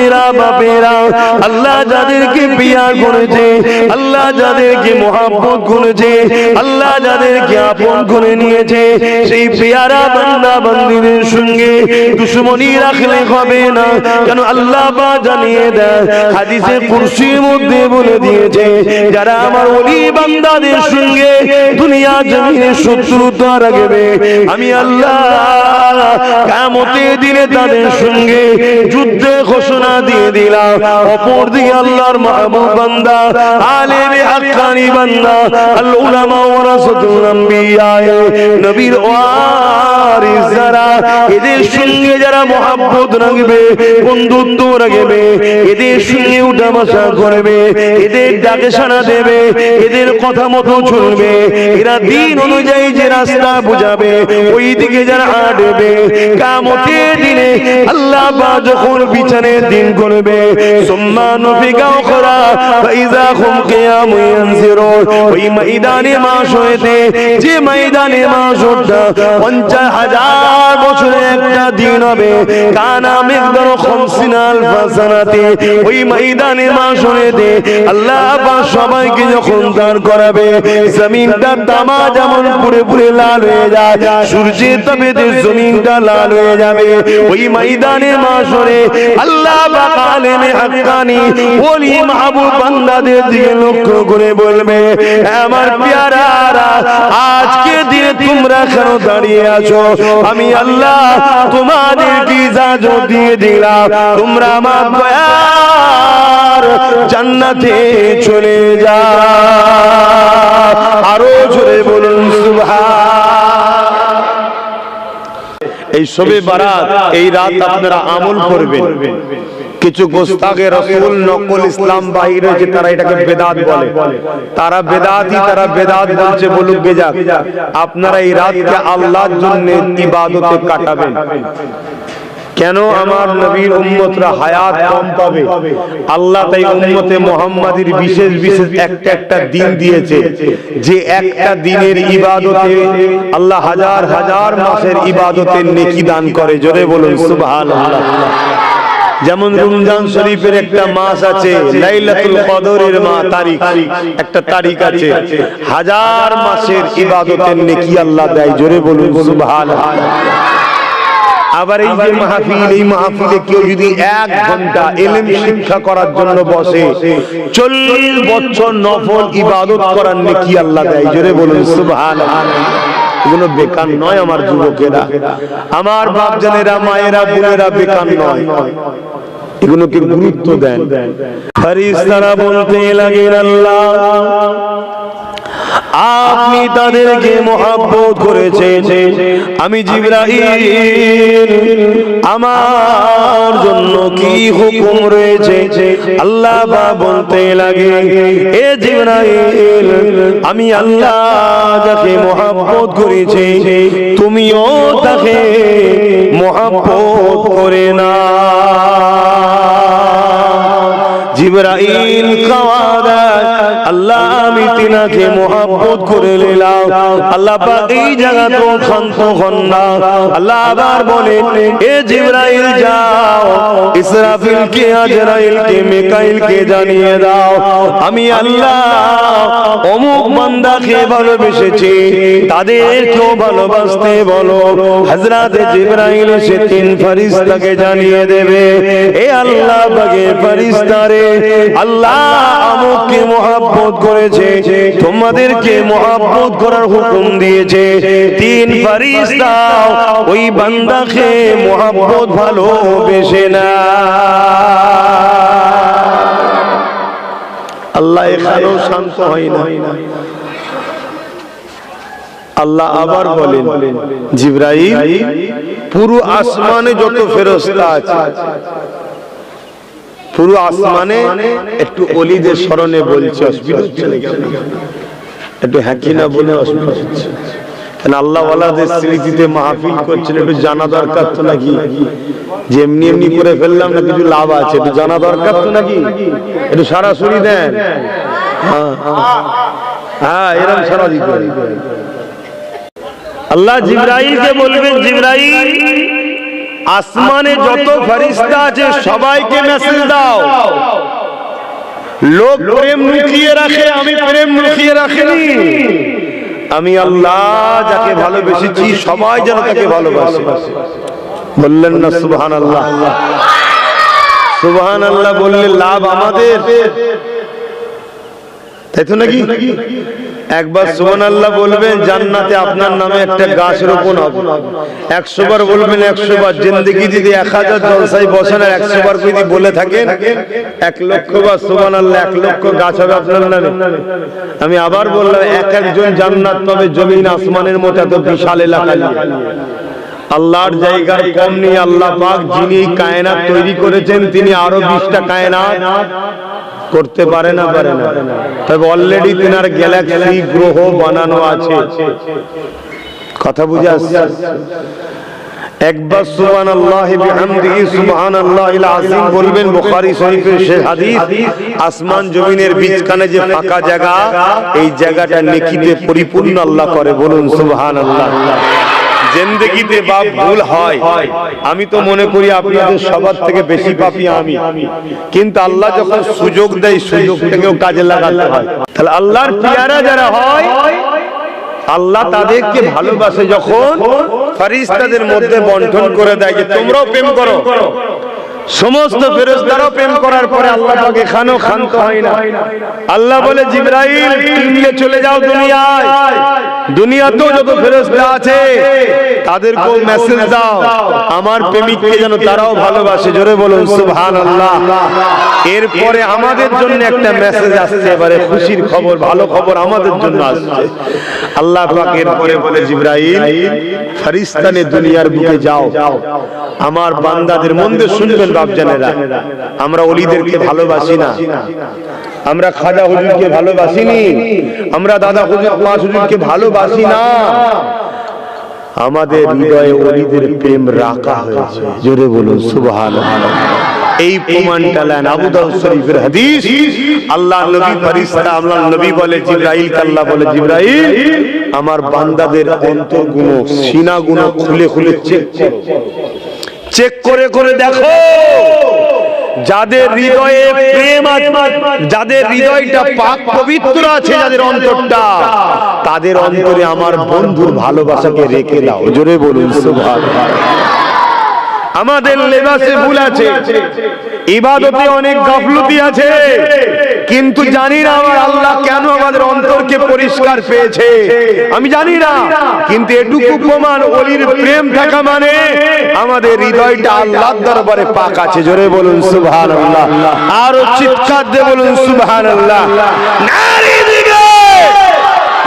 মেয়েরা বাপেরা, আল্লাহ যাদেরকে বিয়া করেছে, আল্লাহ যাদেরকে মহব্বত করেছে, আল্লাহ যাদেরকে আপন করে নিয়েছে, সেই পেয়ারা বান্দা বান্দীদের সঙ্গে দুশমনি রাখলে হবে না। কেন আল্লাহ পাক জানিয়ে দেয়, হাদিসে কুরসির মধ্যে বলে দিয়েছে, যারা আমার ওলি বান্দাদের সঙ্গে দুনিয়া জমিনে শত্রুতা রাখবে, আমি আল্লাহ কিয়ামতের দিনে তাদের সঙ্গে যুদ্ধে ঘোষণা দিয়ে দিলাম। অপর দিকে আল্লাহর মাহবুব বান্দা, আলেমে হাক্কানি বান্দা, আল উলামা ওয়ারাসাতুল আম্বিয়া, নবীর ওয়ারিস যারা, এদের সঙ্গে যারা মহব্বত রাখবে, বন্ধুত্ব রাখবে, এদের সঙ্গে উঠা বসা করবে, এদের ডাকে সাড়া দেবে, এদের কথা মতো চলবে, এরা দিন অনুযায়ী যে রাস্তা বুঝাবে ওই দিকে যারা হাঁটবে, কিয়ামতের দিনে আল্লাহ পাক যখন বিচারের দিন করবে, সুম্মা নুফিকা উখরা ফাইযা হুম কিয়ামুন ইয়ানজিরুন, ওই ময়দানে মাশরেতে, যে ময়দানে মাশরটা 50,000 বছরের একটা দিন হবে, কানা মিকদারু 50,000 সানাতি, ওই ময়দানে মাশরেতে আল্লাহ পাক সবাইকে যখন দাঁড় করাবে, জমিনটা তামা যেমন পুরে পুরে লাল হয়ে যায়, সূর্যের তাপে জমিনটা লাল হয়ে যাবে, ওই ময়দানে মাশরে আল্লাহ পাক আলেমে হাক্কানি ওলি মাহবুব বান্দাদের দিকে লক্ষ্য করে বলবে, আমার পেয়ারারা, আজকে দিনে তোমরা কেন দাঁড়িয়ে আছো? আমি আল্লাহ তোমাদেরকে ইজাজত দিয়ে দিলাম, তোমরা আমার দয়ার জান্নাতে চলে যাও। আরো জোরে বলুন সুবহান। এই শবে বারাত, এই রাত আপনারা আমল করবেন। কিছু গোস্তাগে রাসূল নকল ইসলাম বাহির হয়েছে, তারা এটাকে বেদাত বলে, তারা বেদাতি, তারা বেদাত বলছে, বলুক গে যাক। আপনারা এই রাতকে আল্লাহর জন্য ইবাদতে কাটাবেন। কেন? আমার নবীর উম্মতরা হায়াত কম পাবে, আল্লাহ তাই উম্মতে মুহাম্মাদির বিশেষ বিশেষ একটা দিন দিয়েছে, যে একটা দিনের ইবাদতে আল্লাহ হাজার হাজার মাসের ইবাদতের নেকি দান করে। জোরে বলুন সুবহানাল্লাহ। যেমন রমজান শরীফের একটা মাস আছে, লাইলাতুল কদরের তারিখ, একটা তারিখ আছে, হাজার মাসের ইবাদতের নেকি আল্লাহ দেয়। জোরে বলুন সুবহানাল্লাহ। আবার এই যে মাহফিল, এই মাহফিলে কেউ যদি 1 ঘন্টা ইলম শিক্ষা করার জন্য বসে, 40 বছর নফল ইবাদত করার নেকি আল্লাহ দেয়। জোরে বলুন সুবহানাল্লাহ। এগুলো বেকার নয় আমার যুবকেরা, আমার বাপজানেরা, মায়েরা, বোনেরা, বেকার নয়, এগুলোকে গুরুত্ব দেন। ফেরেশতারা বলতে লাগেন, আল্লাহ আপনি তাদেরকে মহব্বত করেছেন, আমি জিবরাইল আমার জন্য কি হুকুম রয়েছে? আল্লাহ বলতে লাগে, এ জিবরাইল, আমি আল্লাহ যাকে মহব্বত করেছি, তুমিও তাকে মহব্বত করে না। জিবরাইল কাওয়াদা, আল্লাহ আমি তিনাকে মহব্বত করে নিলাম। আল্লাহ পাক এই জায়গা তো ক্ষান্ত হন না, আল্লাহ আবার বলেন, এ জিবরাইল যাও, ইসরাফিলকে, আজরাইলকে, মিকাইলকে জানিয়ে দাও, আমি আল্লাহ অমুক বান্দাকে ভালোবেসেছি, তাদেরকেও ভালোবাসতে বলো। হযরত জিবরাইল সে 3 ফেরেশতাকে জানিয়ে দেবে, এ আল্লাহ পাকের ফেরেশতারে, আল্লাহ আমুককে মহব্বত করেছে, তোমাদেরকে মহব্বত করার হুকুম দিয়েছে। 3 ফেরেশতা ওই বান্দাকে মহব্বত ভালোবেসে না। আল্লাহ এখানেও শান্ত হয় না। আল্লাহ আবার বলেন, জিবরাইল, পুরো আসমানে যত ফেরেশতা আছে, পুরো আসমানে একটু ওলিদের স্মরণে বলছে, অসুবিধা হচ্ছে না? একটু হ্যাঁ না বলে অসুবিধা হচ্ছে? আল্লাহ ওয়ালাদের স্মৃতিতে মাহফিল করছেন, একটু জানা দরকার তো নাকি? যে এমনি এমনি করে ফেললাম না, কিছু লাভ আছে, একটু জানা দরকার তো নাকি? একটু সরাসরি দেন। হ্যাঁ, এরকম সারা দিতে আল্লাহ জিবরাইলকে বলবেন, জিবরাইল আসমানে যত ফেরেশতা আছে সবাইকে মেসেজ দাও। লোক প্রেম লুকিয়ে রাখে, আমি প্রেম লুকিয়ে রাখিনি। আমি আল্লাহ যাকে ভালোবেসেছি সবাই যেন তাকে ভালোবাসে। বললেন না সুবহানাল্লাহ? সুবহানাল্লাহ বললে লাভ আমাদের, তাই তো নাকি? একবার সুবহানাল্লাহ বলবেন, জান্নাতে আপনার নামে একটা গাছ রোপণ হবে। 100 বার বলবেন, 100 বার। জিন্দেগি যদি 1000 জলসায় বসেন আর 100 বার যদি বলে থাকেন, 1 লক্ষ বার সুবহানাল্লাহ, 1 লক্ষ গাছ হবে আপনার নামে। আমি আবার বললাম, এক একজন জান্নাত পাবে জমিন আসমানের মতো এত বিশাল এলাকা নিয়ে। আল্লাহর জায়গার কম নেই। আল্লাহ পাক যিনি এই কায়নাত তৈরি করেছেন, তিনি আরো 20টা কায়নাত করতে পারে না, পারে না। তবে অলরেডি তিনার গ্যালাক্সি গ্রহ বানানো আছে। কথা বুঝে আসছে? একবার সুবহানাল্লাহি বিহামদিহি সুবহানাল্লাহিল আযীম বলবেন। বুখারী শরীফের শেষ হাদিস, আসমান জমিনের মাঝখানে যে ফাঁকা জায়গা, এই জায়গাটা নেকিতে পরিপূর্ণ আল্লাহ করে। বলুন সুবহানাল্লাহ। জিন্দেগিতে বাপ ভুল হয়, আমি তো মনে করি আপনাদের সবার থেকে বেশি পাপী আমি, কিন্তু আল্লাহ যখন সুযোগ দেয় সুযোগটাকেও কাজে লাগাতে হয়। তাহলে আল্লাহর পিয়ারা যারা হয়, আল্লাহ তাদেরকে ভালোবাসে যখন ফেরেশতাদের মধ্যে বন্টন করে দেয় যে তোমরাও প্রেম করো। সমস্ত ফেরেশতারাও প্রেম করার পরে আল্লাহ পাক এখানেও ক্ষান্ত হয় না। আল্লাহ বলে, জিবরাইল নিয়ে চলে যাও দুনিয়ায়, দুনিয়াতেও যত ফেরেশতা আছে তাদেরকেও মেসেজ দাও আমার প্রেমিককে যেন তারাও ভালোবাসে। জোরে বলুন সুবহানাল্লাহ। এরপরে আমাদের জন্য একটা মেসেজ আসছে, এবারে খুশির খবর, ভালো খবর আমাদের জন্য আসছে। আল্লাহ পাক এরপরে বলে, জিবরাইল ফেরেশতানে দুনিয়ার বুকে যাও, আমার বান্দাদের মধ্যে শুনবেন বাপজানেরা, আমরা ওলিদেরকে ভালোবাসি না, আমরা খাজা হুজুরকে ভালোবাসিনি, আমরা দাদা হুজুর পাঁচ হুজুরকে ভালোবাসি না, আমাদের হৃদয়ে ওলিদের প্রেম রাখা হয়েছে। জোরে বলুন সুবহানাল্লাহ। এই প্রমাণটা নেন আবু দাউদ শরীফের হাদিস। আল্লাহ নবী ফেরেশতা, আল্লাহ নবী বলে জিবরাইলকে, আল্লাহ বলে জিবরাইল আমার বান্দাদের অন্তরগুলো, সিনাগুলো খুলে খুলে চেক করে করে দেখো, যাদের হৃদয়ে প্রেম আছে, যাদের হৃদয়টা পাক পবিত্র আছে, যাদের অন্তরটা, তাদের অন্তরে আমার বন্ধুর ভালোবাসাকে রেখে দাও। জোরে বলুন সুবহানাল্লাহ। আমাদের লেবাসে ভুল আছে, ইবাদতে অনেক গাফলতি আছে, কিন্তু জানি না আমার আল্লাহ কেন আমাদের অন্তরকে পরিষ্কার পেয়েছে, আমি জানি না। কিন্তু এটুকু প্রমাণ, ওলির প্রেম থাকা মানে আমাদের হৃদয়টা আল্লাহর দরবারে পাক আছে। জোরে বলুন সুবহানাল্লাহ। আরো চিৎকার দিয়ে বলুন সুবহানাল্লাহ। নারী দিকে,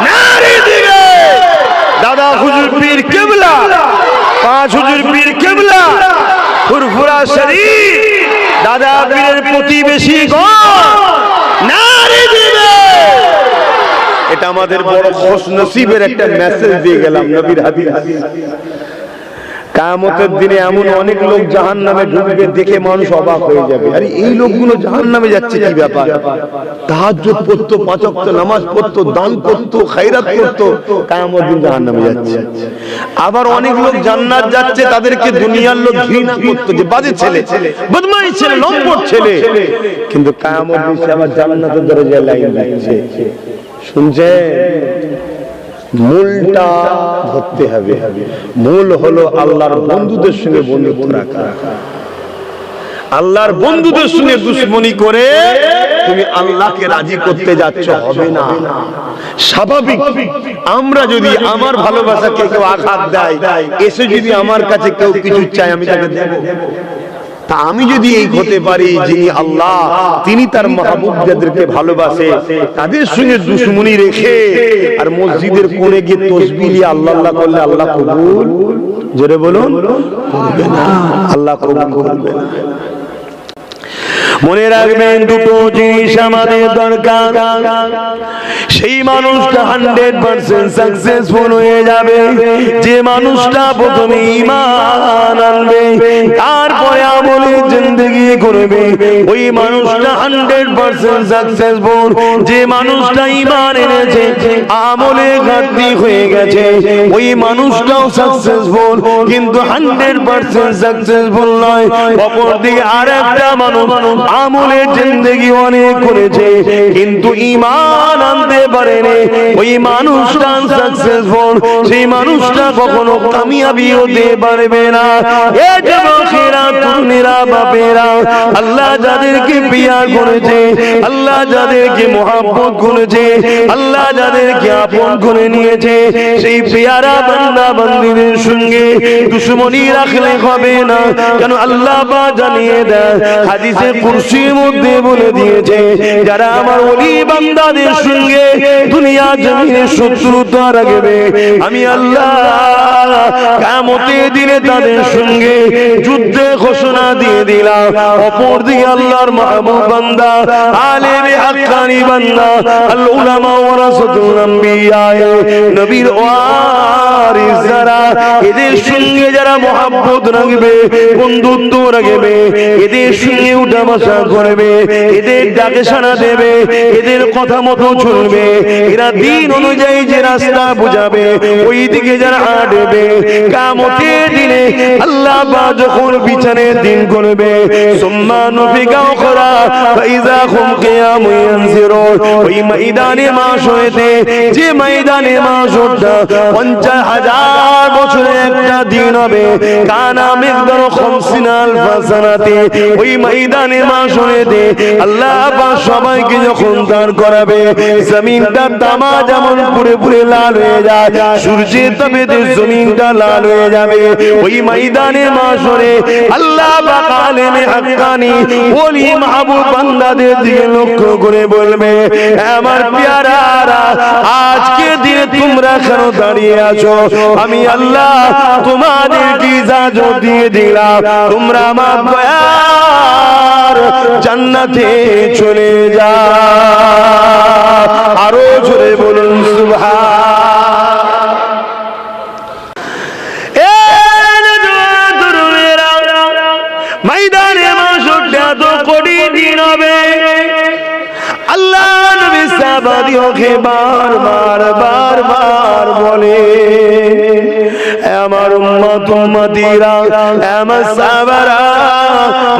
নারী দিকে। দাদা হুজুর পীর কিবলা, পাঁচ হুজুর পীর কিবলা, ফুরফুরা শরীফ, দাদা পীরের প্রতিবেশী নারী দিবে। এটা আমাদের বড় খুশ নসিবের একটা মেসেজ দিয়ে গেলাম নবীর হাদিস। কিয়ামতের দিনে এমন অনেক লোক জাহান্নামে ঢুকবে, দেখে মানুষ অবাক হয়ে যাবে, আরে এই লোকগুলো জাহান্নামে যাচ্ছে কি ব্যাপার? তাহাজ্জুদ পড়তো, 5 ওয়াক্ত নামাজ পড়তো, দান করতো, খায়রাত করতো, কিয়ামতের দিন জাহান্নামে যাচ্ছে। আবার অনেক লোক জান্নাত যাচ্ছে, তাদেরকে দুনিয়ার লোক ঘৃণা করতো যে বাজে ছেলে, বদমাইশ ছেলে, লম্পট ছেলে, কিন্তু কিয়ামতের দিন আবার জান্নাতের দরজায় লাইন দিচ্ছে। শুনছেন? মূলটা ধরতে হবে। মূল হলো আল্লাহর বন্ধুদের সঙ্গে বন্ধুত্ব রাখা। আল্লাহর বন্ধুদের সঙ্গে দুশ্মনী করে তুমি আল্লাহকে রাজি করতে যাচ্ছ, হবে না। স্বাভাবিক, আমরা যদি আমার ভালোবাসাকে কেউ আঘাত দেয়, এসে যদি আমার কাছে কেউ কিছু চায়, আমি তাকে দেব। তা আমি যদি এই হতে পারি যিনি আল্লাহ, তিনি তার মাহবুব যাদেরকে ভালোবাসে তাদের সঙ্গে দুশ্মনী রেখে আর মসজিদের কোণে গিয়ে তাসবিহ নিয়ে আল্লাহ আল্লাহ করলে আল্লাহ কবুল, জোরে বলুন, করবে না। আল্লাহ কবুল করবে না। মনে রাখবেন, দুটো জিনিস আমাদের দরকার। সেই মানুষটা 100% সাকসেসফুল হয়ে যাবে যে মানুষটা প্রথমে ঈমান আনবে, তারপরে আমলে জিন্দেগি করবে। ওই মানুষটা 100 100% সাকসেসফুল। যে মানুষটা ঈমান এনেছে, আমলে ঘাটতি হয়ে গেছে, ওই মানুষটাও সাকসেসফুল, কিন্তু 100% সাকসেসফুল নয়। অপরদিকে আরেকটা মানুষ আমলে জিন্দেগি অনেক করেছে, কিন্তু ঈমান আনতে পারেনি, ওই মানুষটা সাকসেসফুল, সেই মানুষটা কখনো কামিয়াবি হতে পারবে না। এ যুবকেরা, তরুণেরা, বাপেরা, আল্লাহ যাদেরকে প্রিয় করেছে, আল্লাহ যাদেরকে মহব্বত করেছে, আল্লাহ যাদেরকে আপন করে নিয়েছে, সেই প্রিয়ারা বান্দা বান্দীদের সঙ্গে দুশমনি রাখলে হবে না। কেন আল্লাহ পাক জানিয়ে দেয়, হাদিসে কুরসির মধ্যে বলে দিয়েছে, যারা আমার ওলি বান্দাদের সঙ্গে দুনিয়া জমিনে শত্রুতা রাখবে, আমি আল্লাহ কিয়ামতের দিনে তাদের সঙ্গে যুদ্ধে ঘোষণা দিয়ে দিলাম। অপর দিকে আল্লাহর মাহবুব বান্দা, আলেমে হাক্কানি বান্দা, আল উলামা ওয়ারাসাতুল আম্বিয়া, নবীর ওয়ারিস যারা, এদের সঙ্গে যারা মহব্বত রাখবে, বন্ধুত্ব রাখবে, এদের সঙ্গে উঠা বসা করবে, এদের ডাকে সাড়া দেবে, এদের কথা মতো চলবে, এরা দিন অনুযায়ী যে রাস্তা বুঝাবে, ওই দিকে যারা হাঁটবে, কিয়ামতের দিনে আল্লাহ পাক যখন বিচারের দিন করবে, সুম্মা নুফিকা উখরা ফাইযা হুম কিয়ামুন ইয়ানজিরুন, ওই ময়দানে মাশরেতে, যে ময়দানে মাশরটা 50,000 বছরের একটা দিন হবে, কানা মিকদারু 50,000 সানাতে, ওই ময়দানে মাশরেতে আল্লাহ পাক সবাইকে যখন দাঁড় করাবে, জমিনটা তামা যেমন পুরে পুরে লাল হয়ে যায়, সূর্যের তাপে জমিনটা লাল হয়ে যাবে, ওই ময়দানে মাশরে আল্লাহ পাক আলেমে হাক্কানি ওলি মাহবুব বান্দাদের দিকে লক্ষ্য করে বলবে, আমার প্যারারা, আজকে দিনে তোমরা কেন দাঁড়িয়ে আছো? আমি আল্লাহ তোমাদেরকে ইজাজত দিয়ে দিলাম, তোমরা আমার দয়ার জান্নাতে চলে যাও। আরো জোরে বলুন সুবহান। ময়দানে মাশরটা তো কঠিন দিন হবে। আল্লাহ নবী সাহাবাদিওকে বারবার বলে, আমার উম্মত উম্মতিরা, আমার সাহাবারা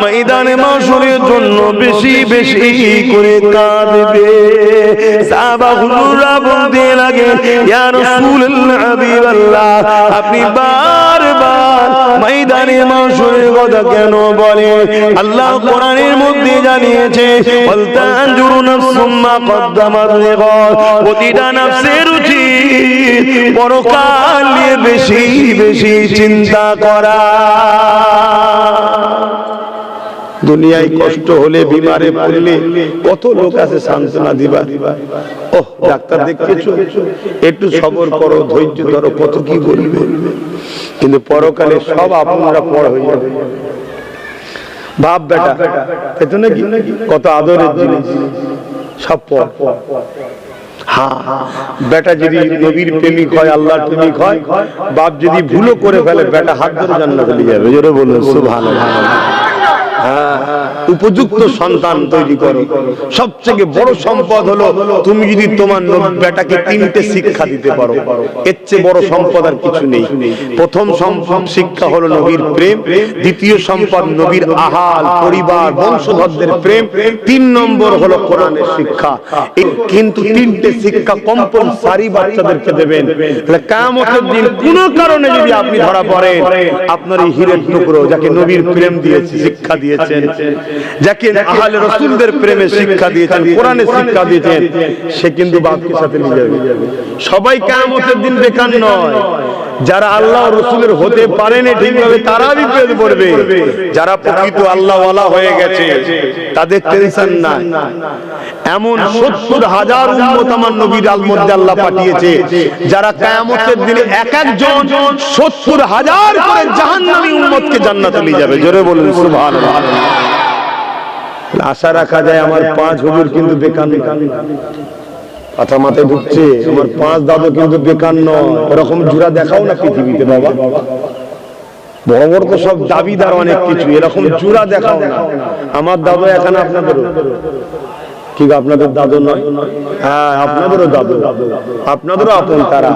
ময়দানে মাশরের জন্য বেশি বেশি করে কাঁদবে। সাহাবা হুজুররা বলতে লাগে, ইয়া রাসূলুল্লাহ, হাবিবাল্লাহ, আপনি বারবার ময়দানে মাশরের কথা কেন বলে? আল্লাহ কোরআনের মধ্যে জানিয়েছে, ওয়াল তানজুরু নাফসুম মা কদ্দামাত লিগাদ, প্রতিটা নফসের উচিত পরকাল নিয়ে বেশি বেশি চিন্তা করা। দুনিয়ায় কষ্ট হলে, বিমারে পড়লে কত লোক আছে সান্ত্বনা দিবার, ওহ ডাক্তার দেখতেছো, একটু সবর করো, ধৈর্য ধরো, কত কি বলবে, কিন্তু পরকালে সব আপনারা পর হয়ে যাবে। বাপ বেটা, তাই তো নাকি? কত আদরের জিনিস, সব পর। হ্যাঁ, বেটা যদি নবীর প্রেমিক হয়, আল্লাহর প্রেমিক হয়, বাপ যদি ভুলও করে ফেলে, বেটা হাত ধরে জান্নাতে চলে যাবে। জোরে বলুন সুবহানাল্লাহ। উপযুক্ত সন্তান তৈরি করো। সবচেয়ে বড় সম্পদ হলো তুমি যদি তোমার বেটাকে 3টে শিক্ষা দিতে পারো, এর চেয়ে বড় সম্পদ আর কিছু নেই। প্রথম শিক্ষা হলো নবীর প্রেম, দ্বিতীয় সম্পদ নবীর আহাল পরিবার বংশধরদের প্রেম, 3 নম্বর হলো কোরআনের শিক্ষা। কিন্তু 3টে শিক্ষা কম্পালসারি বাচ্চাদেরকে দেবেন। তাহলে কিয়ামতের দিন কোন কারণে যদি আপনি ধরা পড়েন, আপনার এই হীরের টুকরো, যাকে নবীর প্রেম দিয়েছে, শিক্ষা দিয়েছেন, যাকে আহলে রাসূলদের প্রেমে শিক্ষা দিয়েছেন, কোরআনের শিক্ষা দিয়েছেন, সে কিন্তু বাপকে সাথে নিয়ে যাবে। সবাই কিয়ামতের দিন বেকার নয়। যারা আল্লাহ রাসূলের হতে পারেনি ঠিকভাবে, তারা বিপদ পড়বে। যারা প্রকৃত আল্লাহ ওয়ালা হয়ে গেছে, তাদের টেনশন নাই। এমন 70,000 উম্মত আমার নবীর মধ্যে আল্লাহ পাঠিয়েছে, যারা কিয়ামতের দিনে এক একজন 70,000 করে জাহান্নামী উম্মতকে জান্নাতে নিয়ে যাবে। জোরে বলুন সুবহানাল্লাহ। আশা রাখা যায় আমার 5 হুজুর কিন্তু বেকার নয়। কথা মাথায় ঢুকছে? আমার 5 দাদু কিন্তু বেকার নয়। এরকম জোড়া দেখাও না পৃথিবীতে বাবা। বড় বড় তো সব দাবিদার অনেক কিছু, এরকম জোড়া দেখাও না। আমার দাদু এখানে আপনাদের কি আপনাদের দাদু নয়? হ্যাঁ, আপনাদেরও দাদু, আপনাদেরও আপন তারা,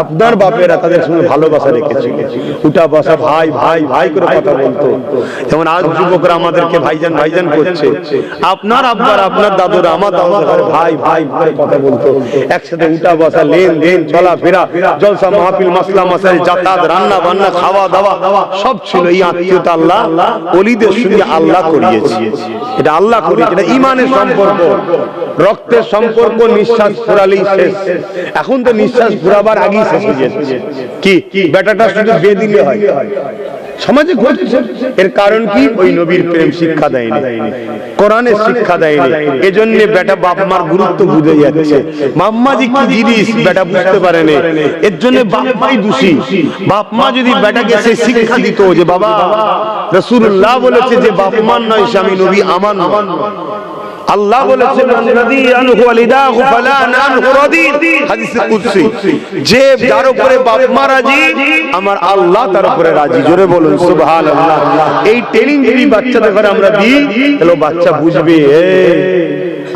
আপনার বাপেরা তাদের সঙ্গে ভালোবাসা রেখেছিল, উঠা বসা ভাই ভাই ভাই করে কথা বলতো। যেমন আজ যুবকরা আমাদেরকে ভাইজান ভাইজান করছে, আপনার আব্বার আপনার দাদুরা আমার দাদুর ভাই ভাই করে কথা বলতো, একসাথে উঠা বসা, লেনদেন, চলাফেরা, জলসা মাহফিল, মাসলা মাসাইল, যাতায়াত, রান্না বান্না, খাওয়া দাওয়া সব ছিল। এই আত্মীয়তা আল্লাহ ওলিদের সঙ্গে আল্লাহ করিয়েছে, এটা আল্লাহ করিয়েছে, এটা ঈমানের সম্পর্ক, রক্তের সম্পর্ক। নিঃশ্বাস ফুরালেই শেষ, এখন তো নিঃশ্বাস ফুরাবার আগেই শেষ হয়ে যাচ্ছে। কি বেটাটা শুধু বিয়ে দিলে হয়, সমাজে ঘটছে। এর কারণ কি? ওই নবীর প্রেম শিক্ষা দেয়নি, কোরআনের শিক্ষা দেয়নি। এজন্য বেটা বাপ মার গুরুত্ব বুঝে যাচ্ছে। বাপ-মা যে কি জিনিস বেটা বুঝতে পারে না, এর জন্য বাপ মাই দোষী। বাপ মা যদি বেটাকে সে শিক্ষা দিত যে বাবা রাসূলুল্লাহ বলেছে যে বাপ মার নয় স্বামী নবী আমার নয়, আল্লাহ বলেছেন হাদিসে কুদসি, যে যার উপরে বাপ মা রাজি আমার আল্লাহ তার উপরে রাজি। জোরে বলুন সুবহানাল্লাহ। এই ট্রেনিং যদি বাচ্চাদের ঘরে আমরা দিই তাহলে বাচ্চা বুঝবে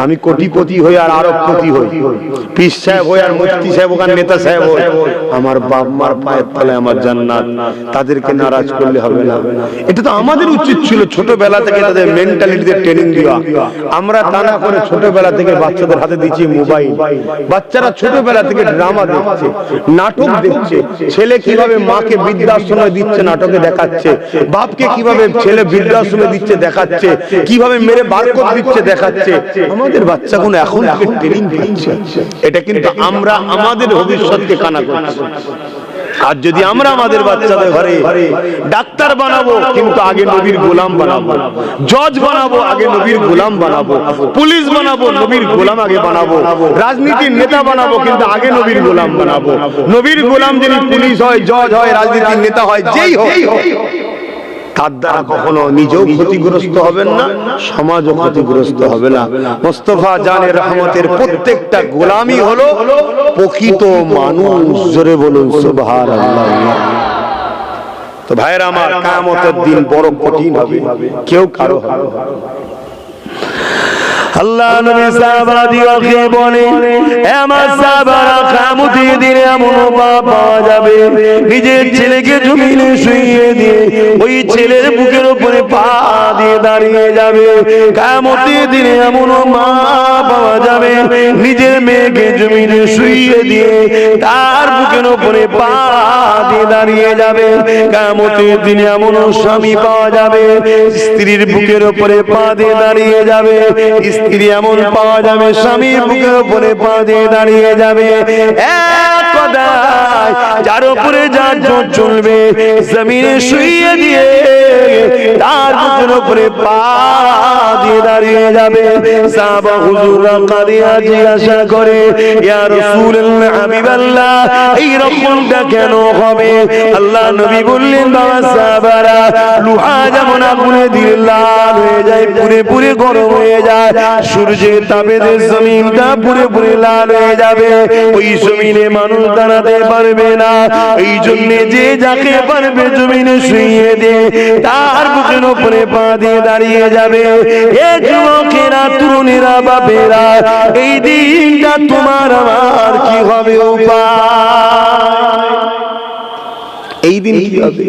আমি কোটিপতি হই আর আরবপতি হই, পীর সাহেব হই আর মুফতি সাহেব ওখানে নেতা সাহেব হই, আমার বাপ মার পায়ের তলায় আমার জান্নাত। তাদেরকে নারাজ করলে হবে না। এটা তো আমাদের উচিত ছিল ছোটবেলা থেকে তাদের মেন্টালিটিতে ট্রেনিং দেওয়া। আমরা তা না করে ছোটবেলা থেকে বাচ্চাদের হাতে দিচ্ছি মোবাইল। বাচ্চারা ছোটবেলা থেকে ড্রামা দেখছে, নাটক দেখছে। ছেলে কিভাবে মাকে বৃদ্ধাশ্রমে দিচ্ছে নাটকে দেখাচ্ছে, বাপকে কিভাবে ছেলে বৃদ্ধাশ্রমে দিচ্ছে দেখাচ্ছে, কিভাবে মেরে বার করে দিচ্ছে দেখাচ্ছে। আমাদের বাচ্চাগুলো এখন থেকে ট্রেনিং দিচ্ছে। এটা কিন্তু আমরা আমাদের ভবিষ্যৎকে কানা করছি। আর যদি আমরা আমাদের বাচ্চাদের ঘরে ডাক্তার বানাবো কিন্তু আগে নবীর গোলাম বানাবো, জজ বানাবো আগে নবীর গোলাম বানাবো, পুলিশ বানাবো নবীর গোলাম আগে বানাবো, রাজনীতির নেতা বানাবো কিন্তু আগে নবীর গোলাম বানাবো। নবীর গোলাম যিনি পুলিশ হয়, জজ হয়, রাজনীতির নেতা হয়, যেই হোক, তার দ্বারা কখনো নিজেও ক্ষতিগ্রস্ত হবেন না, সমাজও ক্ষতিগ্রস্ত হবে না। মুস্তাফা জানে রহমতের প্রত্যেকটা গোলামি হলো প্রকৃত মানুষ। জোরে বলুন সুবহানাল্লাহ। তো ভাইরা আমার, কিয়ামতের দিন বড় কঠিন হবে, কেউ কারো হবে। আল্লাহ নবী সাহাবাদিওকে বলে, আমার সাহাবারা কিয়ামতের দিনে এমন পাওয়া যাবে নিজের ছেলেকে জমিনে শুইয়ে দিয়ে ওই ছেলের বুকের উপরে পা দিয়ে দাঁড়িয়ে যাবে। কিয়ামতের দিনে এমন মা পাওয়া যাবে নিজের মেয়েকে জমিনে শুইয়ে দিয়ে তার বুকের উপরে পা দিয়ে দাঁড়িয়ে যাবে। কিয়ামতের দিনে এমন স্বামী পাওয়া যাবে স্ত্রীর বুকের উপরে পা দিয়ে দাঁড়িয়ে যাবে, স্ত্রী এমন পাওয়া যাবে স্বামীর বুকের উপরে পা দিয়ে দাঁড়িয়ে যাবে। এক কথায় যার উপরে যার জোর চলবে জমিনে শুইয়ে দিয়ে তার বুকের উপরে পা দিয়ে দাঁড়িয়ে যাবে। সাহাবা হুজুররা কাঁদিয়া জিজ্ঞাসা করে, ইয়া রাসূলুল্লাহ হাবিবাল্লাহ এই রকমটা কেন হবে? আল্লাহ নবী বললেন, বাবা সাহাবারা লোহা যেমন আগুনে দিলে লাল হয়ে যায়, পুরে পুরে গরম হয়ে যায়, সূর্যের তাপে জমিনটা পুরে পুরে লাল হয়ে যাবে, ওই জমিনে মানুষ দাঁড়াতে পারবে না। এই জন্য যে যাকে পারবে জমিনে শুইয়ে দে তার বুকের উপরে পা দিয়ে দাঁড়িয়ে যাবে। এ যুবকেরা, তরুণেরা, বাপেরা, এই দিনটা তোমার আমার কি হবে উপায়? এই দিন কি হবে?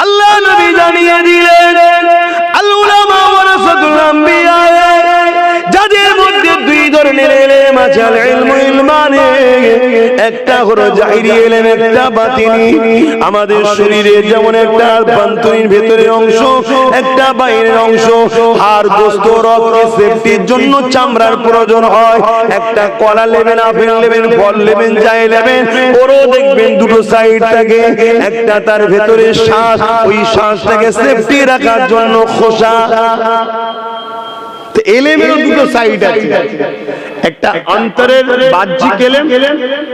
আল্লাহ নবী জানিয়ে দিলেন, আল উলামা ওয়ারাসাতুল আম্বিয়া, যাদের মধ্যে দুই ধরনের ইলম আছে, আল ইলমু ইলমানে, একটা হলো জাহিরি ইলম, একটা বাতিনি। আমাদের শরীরে যেমন একটা অভ্যন্তরীণ ভেতরের অংশ, একটা বাইরের অংশ, হাড় গোশত রক্ত সেফটির জন্য চামড়ার প্রয়োজন হয়। একটা কলা নেবেন, আপেল নেবেন, ফল নেবেন, যাই নেবেন, ওরও দেখবেন দুটো সাইড থাকে। একটা তার ভেতরে শ্বাস, ওই শ্বাসটাকে সেফটি রাখার জন্য খোসা। এলেমেরও দুটো সাইড আছে, একটা অন্তরের বাহ্যিক এলেম,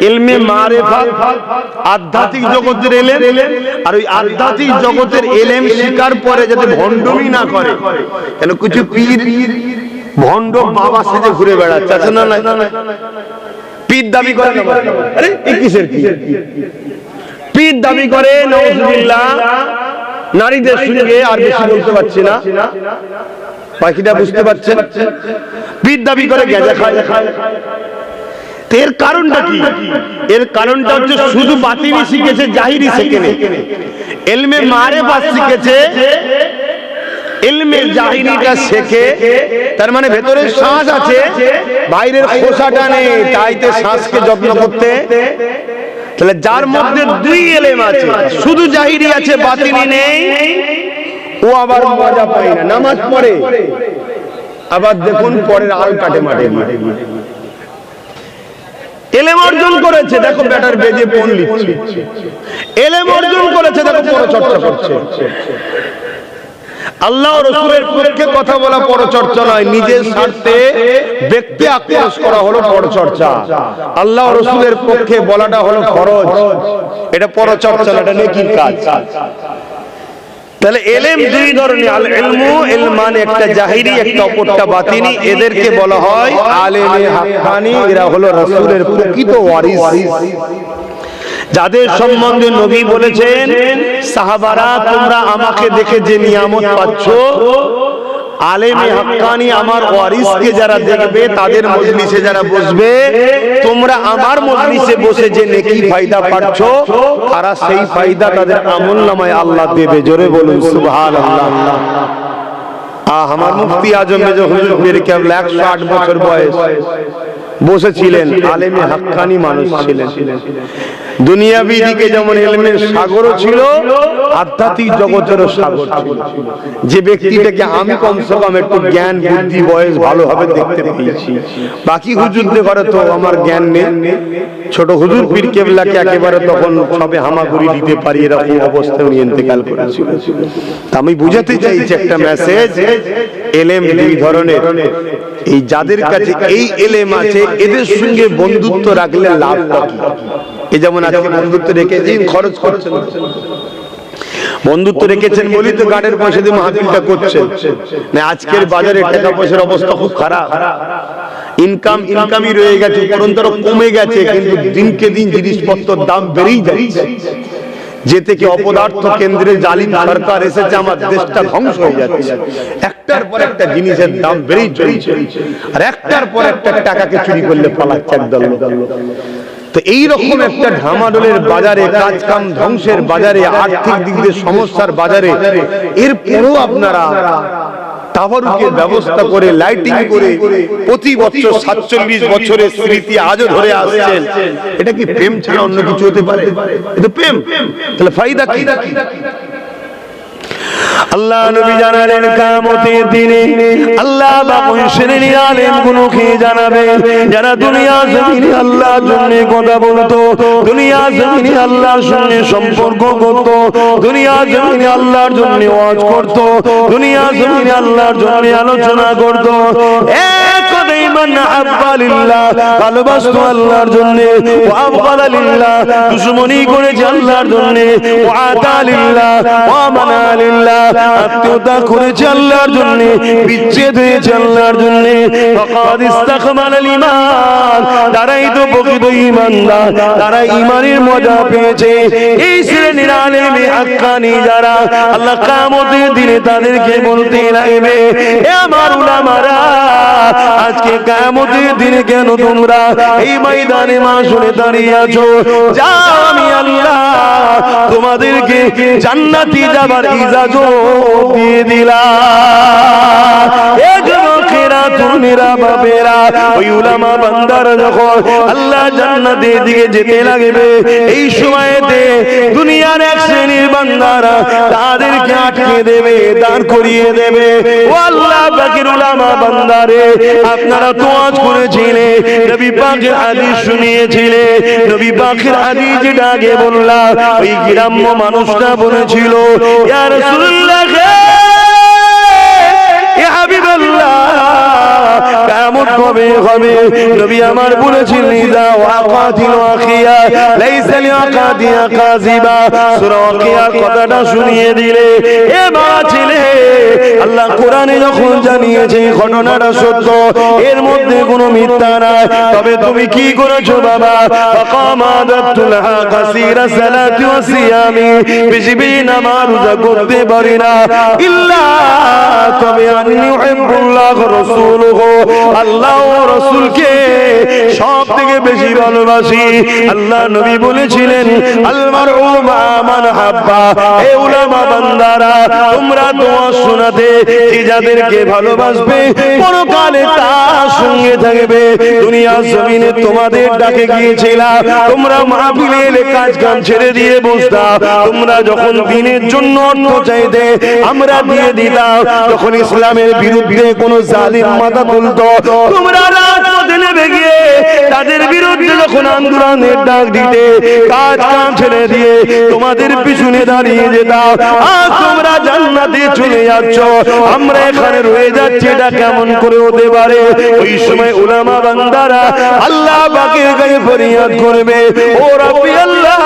ইলমে মারিফাত, আধ্যাত্মিক জগতের এলেম, আর ওই আধ্যাত্মিক জগতের এলেম শিকার পরে যাতে ভণ্ডমি না করে। কেন কিছু পীর ভণ্ড বাবা সেজে ঘুরে বেড়াচ্ছে, আছে না? পীর দাবি করে না, আরে এই কিসের কি পীর দাবি করে নাউজুবিল্লাহ নারীদের সঙ্গে, আর বেশি বলতে পারছি না, বাকিটা বুঝতে পারছেন। পীর দাবি করে গেজা খায়। এর কারণটা কি? এর কারণটা হচ্ছে শুধু বাতিনি শিখেছে, জাহিরি শেখেনি। ইলমে মারিফাত শিখেছে, ইলমে জাহিরিটা শেখে, তার মানে ভেতরে শ্বাস আছে, বাইরের খোসাটা নেই, তাইতে শ্বাসকে যত্ন করতে। তাহলে যার মধ্যে দুই ইলম আছে, শুধু জাহিরি আছে বাতিনি নেই, ও আবার মজা পায় না। নামাজ পড়ে, আবার দেখুন পরের আল কাটে মাঠে। ইলম অর্জন করেছে, দেখো ব্যাটার বেজে পণ লিখছে। ইলম অর্জন করেছে, দেখো পরচর্চা করছে। আল্লাহ ও রাসূলের পক্ষে কথা বলা পরচর্চা নয়, নিজের স্বার্থে ব্যক্তি আক্রোশ করা হলো পরচর্চা। আল্লাহ ও রাসূলের পক্ষে বলাটা হলো ফরজ, এটা পরচর্চা না, এটা নেকির কাজ। তাহলে ইলম দুই ধরনের, আল ইলমু ইলমান, একটা জাহিরি একটা অপরটা বাতিনি। এদেরকে বলা হয় আলেমে হাক্কানি, এরা হলো রাসূলের প্রকৃত ওয়ারিস, যাদের সম্বন্ধে নবী বলেছেন সাহাবারা তোমরা আমাকে দেখে যে নিয়ামত পাচ্ছ, আলেমে হাক্কানি আমার ওয়ারিসকে যারা দেখবে, তাদের মজলিসে যারা বসবে, তোমরা আমার মজলিসে বসে যে নেকি ফায়দা পাচ্ছ, তারা সেই ফায়দা তাদের আমলনামায় আল্লাহ দেবে। জোরে বলুন সুবহানাল্লাহ। আমার মুফতি আজম মেজর হুজুর পীর কেবলা 108 বছর বয়স বসেছিলেন, আলেমে হাক্কানি মানুষ ছিলেন। দুনিয়াবি দিকে যেমন ইলমের সাগরও ছিল, আধ্যাত্মিক জগতেরও সাগর ছিল। যে ব্যক্তিটাকে আমি কমসে কম একটু জ্ঞান বুদ্ধি বয়স ভালোভাবে দেখতে পেয়েছি, বাকি হুজুরদের ঘরে তো আমার জ্ঞান নেই। ছোট হুজুর পীর কেবলাকে একেবারে তখন সবে হামাগুড়ি দিতে পারি, এরকম অবস্থায় উনি ইন্তেকাল করেছিল। আমি বুঝাতে চাইছি একটা মেসেজ, ইলম দুই ধরনের। এই যাদের কাছে এই ইলম আছে, এদের সঙ্গে বন্ধুত্ব রাখলে লাভটা কি? এই যেমন আজকে বন্ধুত্ব রেখেছেন, খরচ করছেন, বন্ধুত্ব রেখেছেন বলি তো গাড়ির পয়সা দিয়ে মাহফিলটা করছেন না। আজকের বাজারে টাকা পয়সার অবস্থা খুব খারাপ, ইনকামই রয়ে গেছে, উপরন্তর কমে গেছে, কিন্তু দিনকে দিন জিনিসপত্রের দাম বেড়েই যাচ্ছে। যে থেকে অপদার্থ কেন্দ্রে জালিম সরকার এসেছে, আমার দেশটা ধ্বংস হয়ে যাচ্ছে। একটার পর একটা জিনিসের দাম বেড়েই চলছে, আর একটার পর একটা টাকাকে চুরি করলে পালাচ্ছে একদল। তো এইরকম একটা ঢামাডোলের বাজারে, কাজ কাম ধ্বংসের বাজারে, আর্থিক দিক দিয়ে সমস্যার বাজারে, এরপরও আপনারা তাবারুকের ব্যবস্থা করে, লাইটিং করে প্রতি বছর 47 বছরের স্মৃতি আজও ধরে আসছেন। এটা কি প্রেম ছাড়া অন্য কিছু হতে পারে? এটা প্রেম। তাহলে ফায়দা কি? আল্লাহ নবী জানালেন কিয়ামতের দিনে আল্লাহ বাকুল শ্রেণীর আলেমগুলোকে জানাবে, যারা দুনিয়া জমিনে আল্লাহর জন্য কথা বলতো, দুনিয়া জমিনে আল্লাহর সঙ্গে সম্পর্ক করত, দুনিয়া জমিনে আল্লাহর জন্য ওয়াজ করত, দুনিয়া জমিনে আল্লাহর জন্য আলোচনা করত। এক কথাই মান আহাব্বা লিল্লাহ, ভালোবাসতো আল্লাহর জন্য, ওয়া আবগাদা লিল্লাহ, দুশমনি করেছে আল্লাহর জন্য, ওয়া আতা লিল্লাহ, ওয়া মানা লিল্লাহ, আত্মীয়তা করেছে আল্লাহর জন্য, বিচ্ছেদ হয়েছে আল্লাহর জন্য। ফাকাদ ইস্তাকমালাল ঈমান, তারাই তো প্রকৃত ঈমানদার, তারা ঈমানের মজা পেয়েছে। এই শ্রেণীর আলেমে হাক্কানি যারা, আল্লাহ কিয়ামতের দিনে তাদেরকে বলতে লাগবে, হে আমার উলামারা, আজকে কিয়ামতের দিনে কেন তোমরা এই ময়দানে মাশরে দাঁড়িয়ে আছো? যাও, আমি আল্লাহ তোমাদেরকে জান্নাতে যাবার ইজাজত দিয়ে দিলাম। এই যুবকেরা, তরুণেরা, বাপেরা, ওই উলামা বান্দারা যখন আল্লাহ জান্নাতের দিকে যেতে লাগবে, এই সময়তে দুনিয়ার এক শ্রেণীর বান্দারা তাদেরকে আটকে দেবে, দাঁড় করিয়ে দেবে। ও আল্লাহ পাকের উলামা বান্দারে, আপনারা তো ওয়াজ করেছিলেন, নবী পাকের হাদিস শুনিয়েছিলেন, নবী পাকের হাদিস যেটা আগে বললাম, ওই গ্রাম্য মানুষটা বলেছিল, ইয়া রাসূলুল্লাহ, ইয়া হাবিবাল্লাহ, কিয়ামত কবে হবে? নবী আমার বলেছেন ইযা ওয়াকাতিল ওয়াকিয়া লাইসা লিওয়াকাতিহা কাযিবা। সূরা ওয়াকিয়ার কথাটা শুনিয়ে দিলে এ বাবা ছেলে, আল্লাহ কোরআনে যখন জানিয়েছে ঘটনাটা সত্য, এর মধ্যে কোনো মিথ্যা নাই, তবে তুমি কি করেছো বাবা? ফাকামাদাতুলহা কাসীরা সালাতি ওয়া সিয়ামি, বেশি বেশি নামাজ রোজা করতে পারি না, ইল্লা তবে আন্নী উহিব্বুল্লাহ ওয়া রাসূলুহু, আল্লাহ ও রাসূলকে সব থেকে বেশি ভালোবাসি। আল্লাহ নবী বলেছিলেন আল মারউ মা মান হাব্বা। এ উলামা বান্দারা, তোমরা দোয়া শোনাতে যে যাদেরকে ভালোবাসবে পরকালে তার সঙ্গে থাকবে। দুনিয়া জমিনে তোমাদের ডাকে গিয়েছিলাম, তোমরা মাহফিলের কাজ কাম ছেড়ে দিয়ে বসতাম, তোমরা যখন দিনের জন্য অর্থ চাইতে আমরা দিয়ে দিতাম, যখন ইসলামের বিরুদ্ধে কোন জালিম মাথা তুলতো তোমরা রাজপথে নেমে গিয়ে তাদের বিরুদ্ধে যখন আন্দোলনের ডাক দিতে কাজ কাম ছেড়ে দিয়ে তোমাদের পিছনে দাঁড়িয়ে যেতাম। আজ তোমরা জান্নাতে চলে যাচ্ছ, আমরা এখানে রয়ে যাচ্ছি, এটা কেমন করে হতে পারে? ওই সময় উলামা বান্দারা আল্লাহ পাকের কাছে ফরিয়াদ করবে, ও রাব্বি আল্লাহ,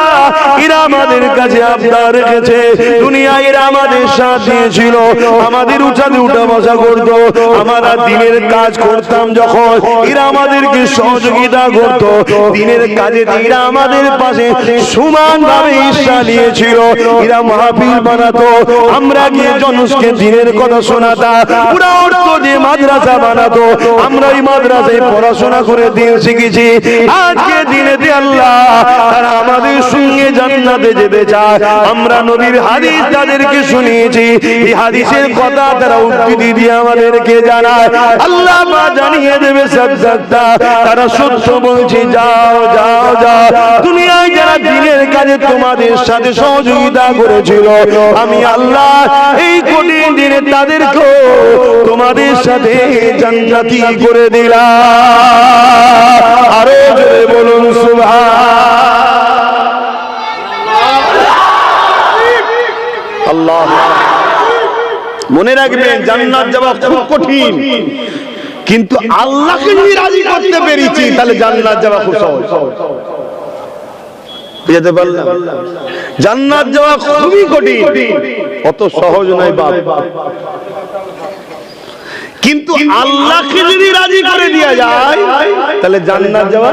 এরা আমাদের কাছে আবদার রেখেছে, দুনিয়ায় এরা আমাদের সাথ দিয়েছিল, আমাদের উঠাতে উঠা বসা করতো, আমরা দিনের কাজ করতাম যখন এরা আমাদেরকে সহযোগিতা করতো, দিনের কাজে এরা আমাদের পাশে সমানভাবে হিস্সা নিয়েছিল, এরা মাহফিল বানাতো, আমরা গিয়ে জনসকে দিনের কথা শোনাতাম, পুরো অর্থ দিয়ে মাদ্রাসা বানাতো, আমরা ওই মাদ্রাসায় পড়াশোনা করে দিন শিখেছি। আজকে দিনে দিয়ে আল্লাহ তারা আমাদের সঙ্গে জান্নাতে যেতে চায়। আমরা নবীর হাদিস তাদেরকে শুনিয়েছি, এই হাদিসের কথা তারা উদ্ধৃতি দিয়ে আমাদেরকে জানায়, আল্লাহ মা জানিয়ে দেবে সত্যতা, তারা সত্য বলছে, যাও যাও যাও, দুনিয়ায় যারা দিনের কাজে তোমাদের সাথে সহযোগিতা করেছিল, আমি আল্লাহ এই কঠিন দিনে তাদেরকে তোমাদের সাথে জান্নাতি করে দিলাম। আরো জোরে বলুন সুবহানাল্লাহ। মনে রাখবেন, জান্নাত যাওয়া খুব কঠিন, কিন্তু আল্লাহকে যদি রাজি করতে পেরেছি তাহলে জান্নাত যাওয়া খুব সহজ। বুঝতে পারলাম? জান্নাত যাওয়া খুবই কঠিন, অত সহজ নয় বাপ, কিন্তু আল্লাহকে যদি রাজি করে দেওয়া যায় তাহলে জান্নাত যাওয়া।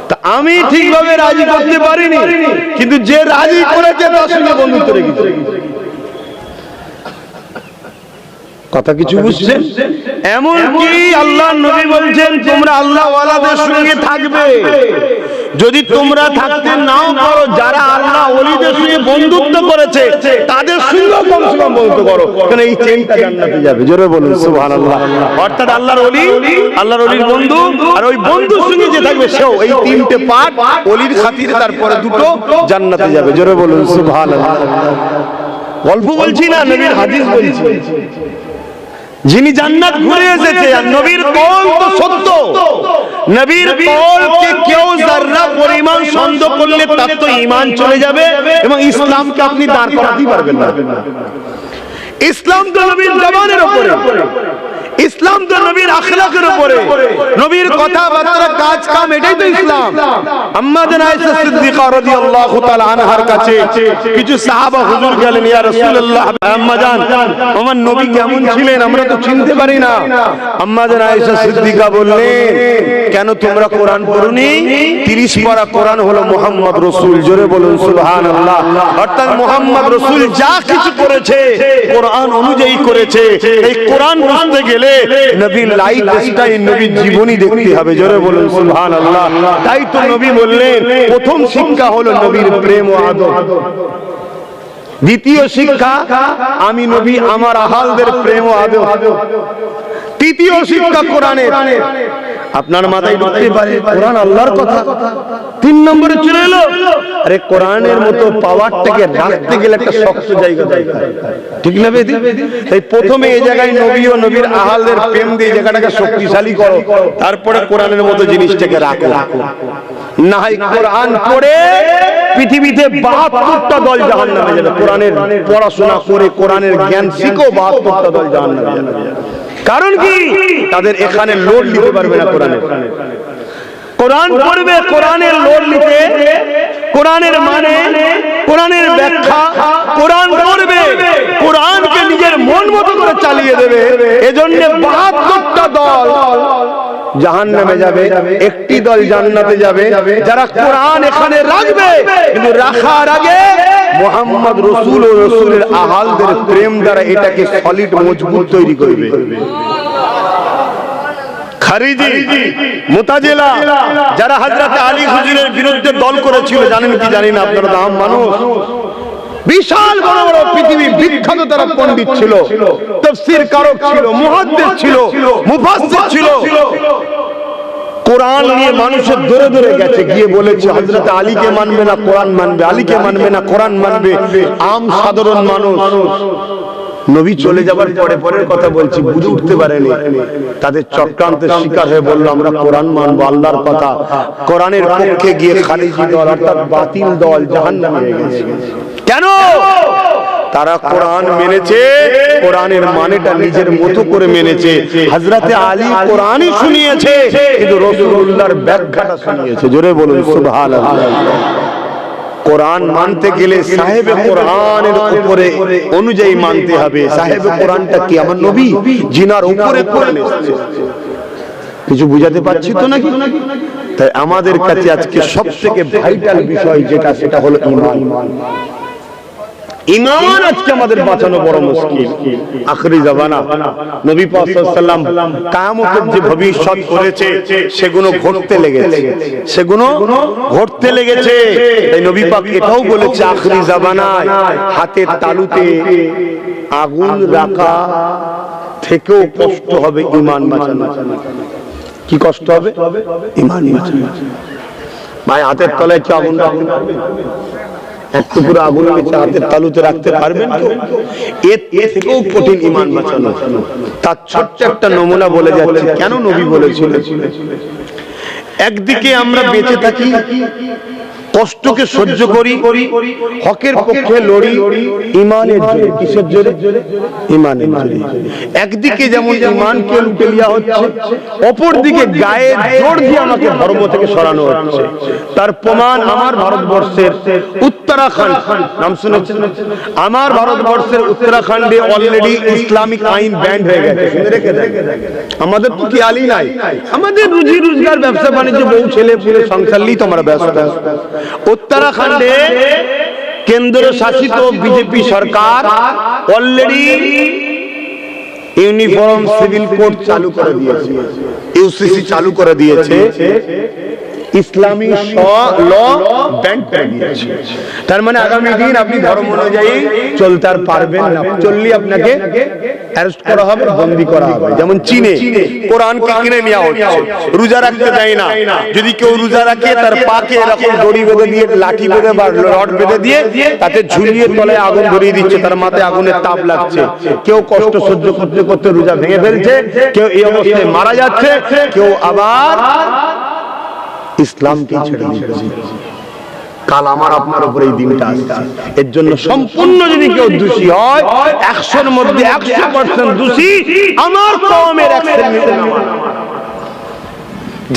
তা আমি ঠিকভাবে রাজি করতে পারিনি, কিন্তু যে রাজি করেছে তার সঙ্গে বন্ধুত্ব রেখেছে। কথা কিছু বুঝছেন? এমন কি আল্লাহ নবী বলছেন তোমরা আল্লাহ ওয়ালাদের সঙ্গে থাকবে, যদি তোমরা থাকতে নাও পারো, যারা আল্লাহ ওলিদের সঙ্গে বন্ধুত্ব করেছে তাদের সঙ্গে কমসে কম বন্ধুত্ব করো, কারণ এই চেনটা জান্নাতে যাবে। জোরে বলুন সুবহানাল্লাহ। অর্থাৎ আল্লাহর ওলি, আল্লাহর ওলির বন্ধু, আর ওই বন্ধুর সঙ্গে যে থাকবে সেও, এই তিনটে পার্ট ওলির খাতিরে, তারপরে দুটো জান্নাতে যাবে। জোরে বলুন সুবহানাল্লাহ। গল্প বলছি না, নবীর হাদিস বলছি। যিনি জান্নাত ঘুরে এসেছে, আর নবীর কওল তো সত্য, নবীর কওলকে কেউ যারা পরিমাণ সন্দেহ করলে তার তো ঈমান চলে যাবে, এবং ইসলামকে আপনি দাঁড় করাতেই পারবেন না। ইসলাম তো নবীর জবানের উপরে, ইসলাম তো নবীর আখলাকের উপরে, নবীর কথাবার্তা কাজ কাম, এটাই তো ইসলাম। আম্মা জান আয়েশা সিদ্দিকা রাদিয়াল্লাহু তাআলা আনহার কাছে কিছু সাহাবা হুজুর গেলেন, ইয়া রাসূলুল্লাহ, আম্মা জান আমার নবী কেমন ছিলেন আমরা তো চিনতে পারি না। আম্মা জান আয়েশা সিদ্দিকা বললেন, কেন তোমরা কোরআন পড়োনি? 30 পারা কোরআন হলো মুহাম্মদ রাসূল। জোরে বলুন সুবহানাল্লাহ। অর্থাৎ মুহাম্মদ রাসূল যা কিছু করেছে কোরআন অনুযায়ী করেছে। এই কোরআন বুঝতে গেলে নবীর লাইফ স্টাইল, নবীর জীবনী দেখতে হবে। জোরে বলুন সুবহানাল্লাহ। তাই তো নবী বললেন প্রথম শিক্ষা হলো নবীর প্রেম ও আদর, দ্বিতীয় শিক্ষা আমি নবী আমার আহালদের প্রেম ও আদর, তৃতীয় শিক্ষা কোরআনের। আপনার মাথায় ঢুকতে পারে কোরআন আল্লাহর কথা, 3 নম্বরে চলে এলো আরে কোরআনের মতো পাওয়ারটাকে রাখতে গেলে একটা শক্ত জায়গা দরকার, ঠিক না বেদি? তাই প্রথমে এই জায়গায় নবী ও নবীর আহালদের প্রেম দিয়ে জায়গাটাকে শক্তিশালী করো, তারপরে কোরআনের মতো জিনিসটাকে রাখো। না হয় কোরআন পড়ে পৃথিবীতে 72টা দল জাহান্নামে যাবে। কোরআনের পড়াশোনা করে কোরআনের জ্ঞান শিখো, 72টা দল জাহান্নামে যাবে। কারণ কি তাদের এখানে লোড নিতে পারবে না কোরআনের। কোরআন পড়বে, কোরআনের লোড নিতে, কোরআনের মানে, কোরআনের ব্যাখ্যা, কোরআন পড়বে, কোরআনকে নিজের মন মতো করে চালিয়ে দেবে। এজন্য 72টা দল জাহান্নামে যাবে, একটি দল জান্নাতে যাবে, যারা কোরআন এখানে রাখবে, কিন্তু রাখার আগে মুহাম্মদ রাসূল ও রাসূলের আহালদের প্রেম দ্বারা এটাকে সলিড মজবুত তৈরি করবে। খারিজি, মুতাজিলা যারা হযরত আলী হুজুরের বিরুদ্ধে দল করেছিল, জানেন কি জানি না আপনারা তো আম মানুষ, বিশাল বড় বড় পৃথিবী বিখ্যাত তারা পণ্ডিত ছিল, তাফসীর কারক ছিল, মুহাদ্দিস ছিল, মুফাসসির ছিল। কোরআন নিয়ে মানুষের দূরে দূরে গেছে, গিয়ে বলেছে হযরত আলীকে মানবে না কোরআন মানবে, আলীকে মানবে না কোরআন মানবে। আম সাধারণ মানুষ নবী চলে যাবার পরে পরের কথা বলছি, বুঝে উঠতে পারেনি, তাদের চক্রান্তের শিকার হয়ে বলল আমরা কোরআন মানবো, আল্লাহর কথা। কোরআনের পক্ষে গিয়ে খারিজি দল অর্থাৎ বাতিল দল জাহান্নামে গেছে। কেন? তারা কোরআন মেনেছে, কোরআনের মানেটা নিজের মতো করে মেনেছে। হযরতে আলী কোরআনই শুনিয়েছে, কিন্তু রাসূলুল্লাহর ব্যাখ্যাটা শুনিয়েছে। জোরে বলুন সুবহানাল্লাহ। কোরআন মানতে গেলে সাহেবে কোরআনের উপরে অনুযায়ী মানতে হবে। সাহেবে কোরআনটা কি? আমার নবী, জিনার উপরে কোরআন এসেছে। কিছু বুঝাতে পারছি তো নাকি? তাই আমাদের কাছে আজকে সবথেকে ভাইটাল বিষয় যেটা, সেটা হলো ঈমান। ঈমান আজকে আমাদের বাঁচানো বড় মুশকিল। আখরি জামানা নবী পাক সাল্লাল্লাহু আলাইহি ওয়াসাল্লাম কিয়ামতের যে ভবিষ্যৎ করেছে সেগুলো ঘটতে লেগেছে, সেগুলো ঘটতে লেগেছে। তাই নবী পাক এটাও বলেছে আখরি জামানায় হাতের তালুতে আগুন রাখা থেকেও কষ্ট হবে ঈমান বাঁচানো। কি কষ্ট হবে? ঈমান বাঁচানো। ভাই হাতের তলায় কি আগুন রাখবেন? এক টুকরো আগুন নিচে হাতের তালুতে রাখতে পারবেন তো? এর থেকেও কঠিন ঈমান বাঁচানো। তার ছোট্ট একটা নমুনা বলে যাচ্ছে কেন নবী বলেছিলেন। একদিকে আমরা বেঁচে থাকি, কষ্টকে সহ্য করি, হকের পক্ষে লড়ি, ঈমানের জোরে। কিসের জোরে? ঈমানের জোরে। একদিকে যেমন ঈমানকে লুটে নেওয়া হচ্ছে, অপর দিকে গায়ে জোর দিয়ে আমাকে ধর্ম থেকে সরানো হচ্ছে। তার প্রমাণ আমার ভারতবর্ষের উত্তরাখণ্ড, নাম শুনেছেন? আমার ভারতবর্ষের উত্তরাখণ্ডে অলরেডি ইসলামিক আইন ব্যান্ড হয়ে গেছে। শুনে রেখে দেন, আমাদের তো খেয়ালই নাই। আমাদের রুজি রোজগার, ব্যবসা বাণিজ্য, বউ ছেলে পুলে সংসার নিয়ে তো আমরা ব্যস্ত। উত্তরাখণ্ডে কেন্দ্র শাসিত বিজেপি সরকার অলরেডি ইউনিফর্ম সিভিল কোড চালু করে দিয়েছে, ইউসিসি চালু করে দিয়েছে, ইসলামী ল ব্যান্ড করে দিয়েছে। তার মানে আগামী দিন আপনি ধর্ম অনুযায়ী চলতে আর পারবেন না, চললে আপনাকে অ্যারেস্ট করা হবে, বন্দী করা হবে। যেমন চীনে কোরআনকে কিনে নেওয়া হচ্ছে, রোজা রাখতে দেয় না। যদি কেউ রোজা রাখে তার পাকে এরকম দড়ি বেঁধে দিয়ে, লাঠি বেঁধে বা রড বেঁধে দিয়ে তাতে ঝুলিয়ে তলায় আগুন ধরিয়ে দিচ্ছে, তার মাথায় আগুনের তাপ লাগছে। কেউ কষ্ট সহ্য করতে করতে রোজা ভেঙে ফেলছে, কেউ এই অবস্থায় মারা যাচ্ছে, কেউ আবার ইসলামকে ছেড়ে দিয়েছে। কাল আমার আপনার উপরে এই দিনটা আসছে। এর জন্য সম্পূর্ণ যদি কেউ দোষী হয়, 100-র মধ্যে 100% দোষী আমার কওমের 100%।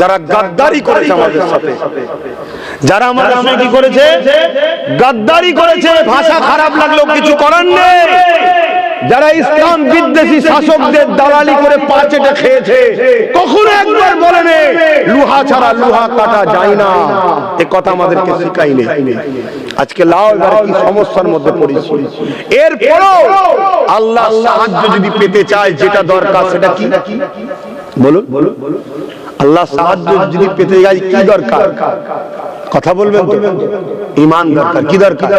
যারা গাদ্দারি করেছে আমাদের সাথে, যারা আমাদের সাথে কি করেছে? গাদ্দারি করেছে। ভাষা খারাপ লাগলেও কিছু করার নেই। যারা ইসলাম বিদ্বেষী শাসকদের দালালি করে পাচেটা খেয়েছে, কখনো একবার বলেনি লোহা ছাড়া লোহা কাটা যায় না। এ কথা আমাদেরকে শেখায়নি। আজকে লাও এবার কি সমস্যার মধ্যে পড়েছি। এরপরও আল্লাহ সাহায্য যদি পেতে চায়, যেটা দরকার সেটা কি বলুন? আল্লাহ সাহায্য যদি পেতে যায় কি দরকার? কথা বলবেন তো? ঈমান দরকার। কি দরকার?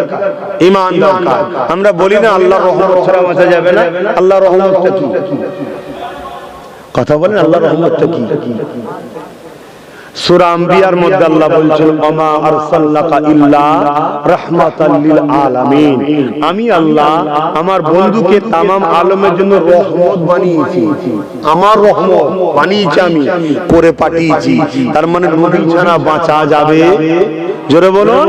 ঈমান দরকার। আমরা বলি না আল্লাহর রহমত ছাড়া বাঁচা যাবে না। আল্লাহর রহমতটা কি? কথা বলেন, আল্লাহর রহমতটা কি? সূরা আম্বিয়ার মধ্যে আল্লাহ বলছেন ওমা আরসালনাকা ইল্লা রাহমাতাল লিল আলামিন। আমি আল্লাহ আমার বন্ধুকে তামাম আলমের জন্য রহমত বানিয়েছি। আমার রহমত বানিয়েছি, আমি করে পাঠিয়েছি। তার মানে নবী ছাড়া বাঁচা যাবে? জোরে বলুন।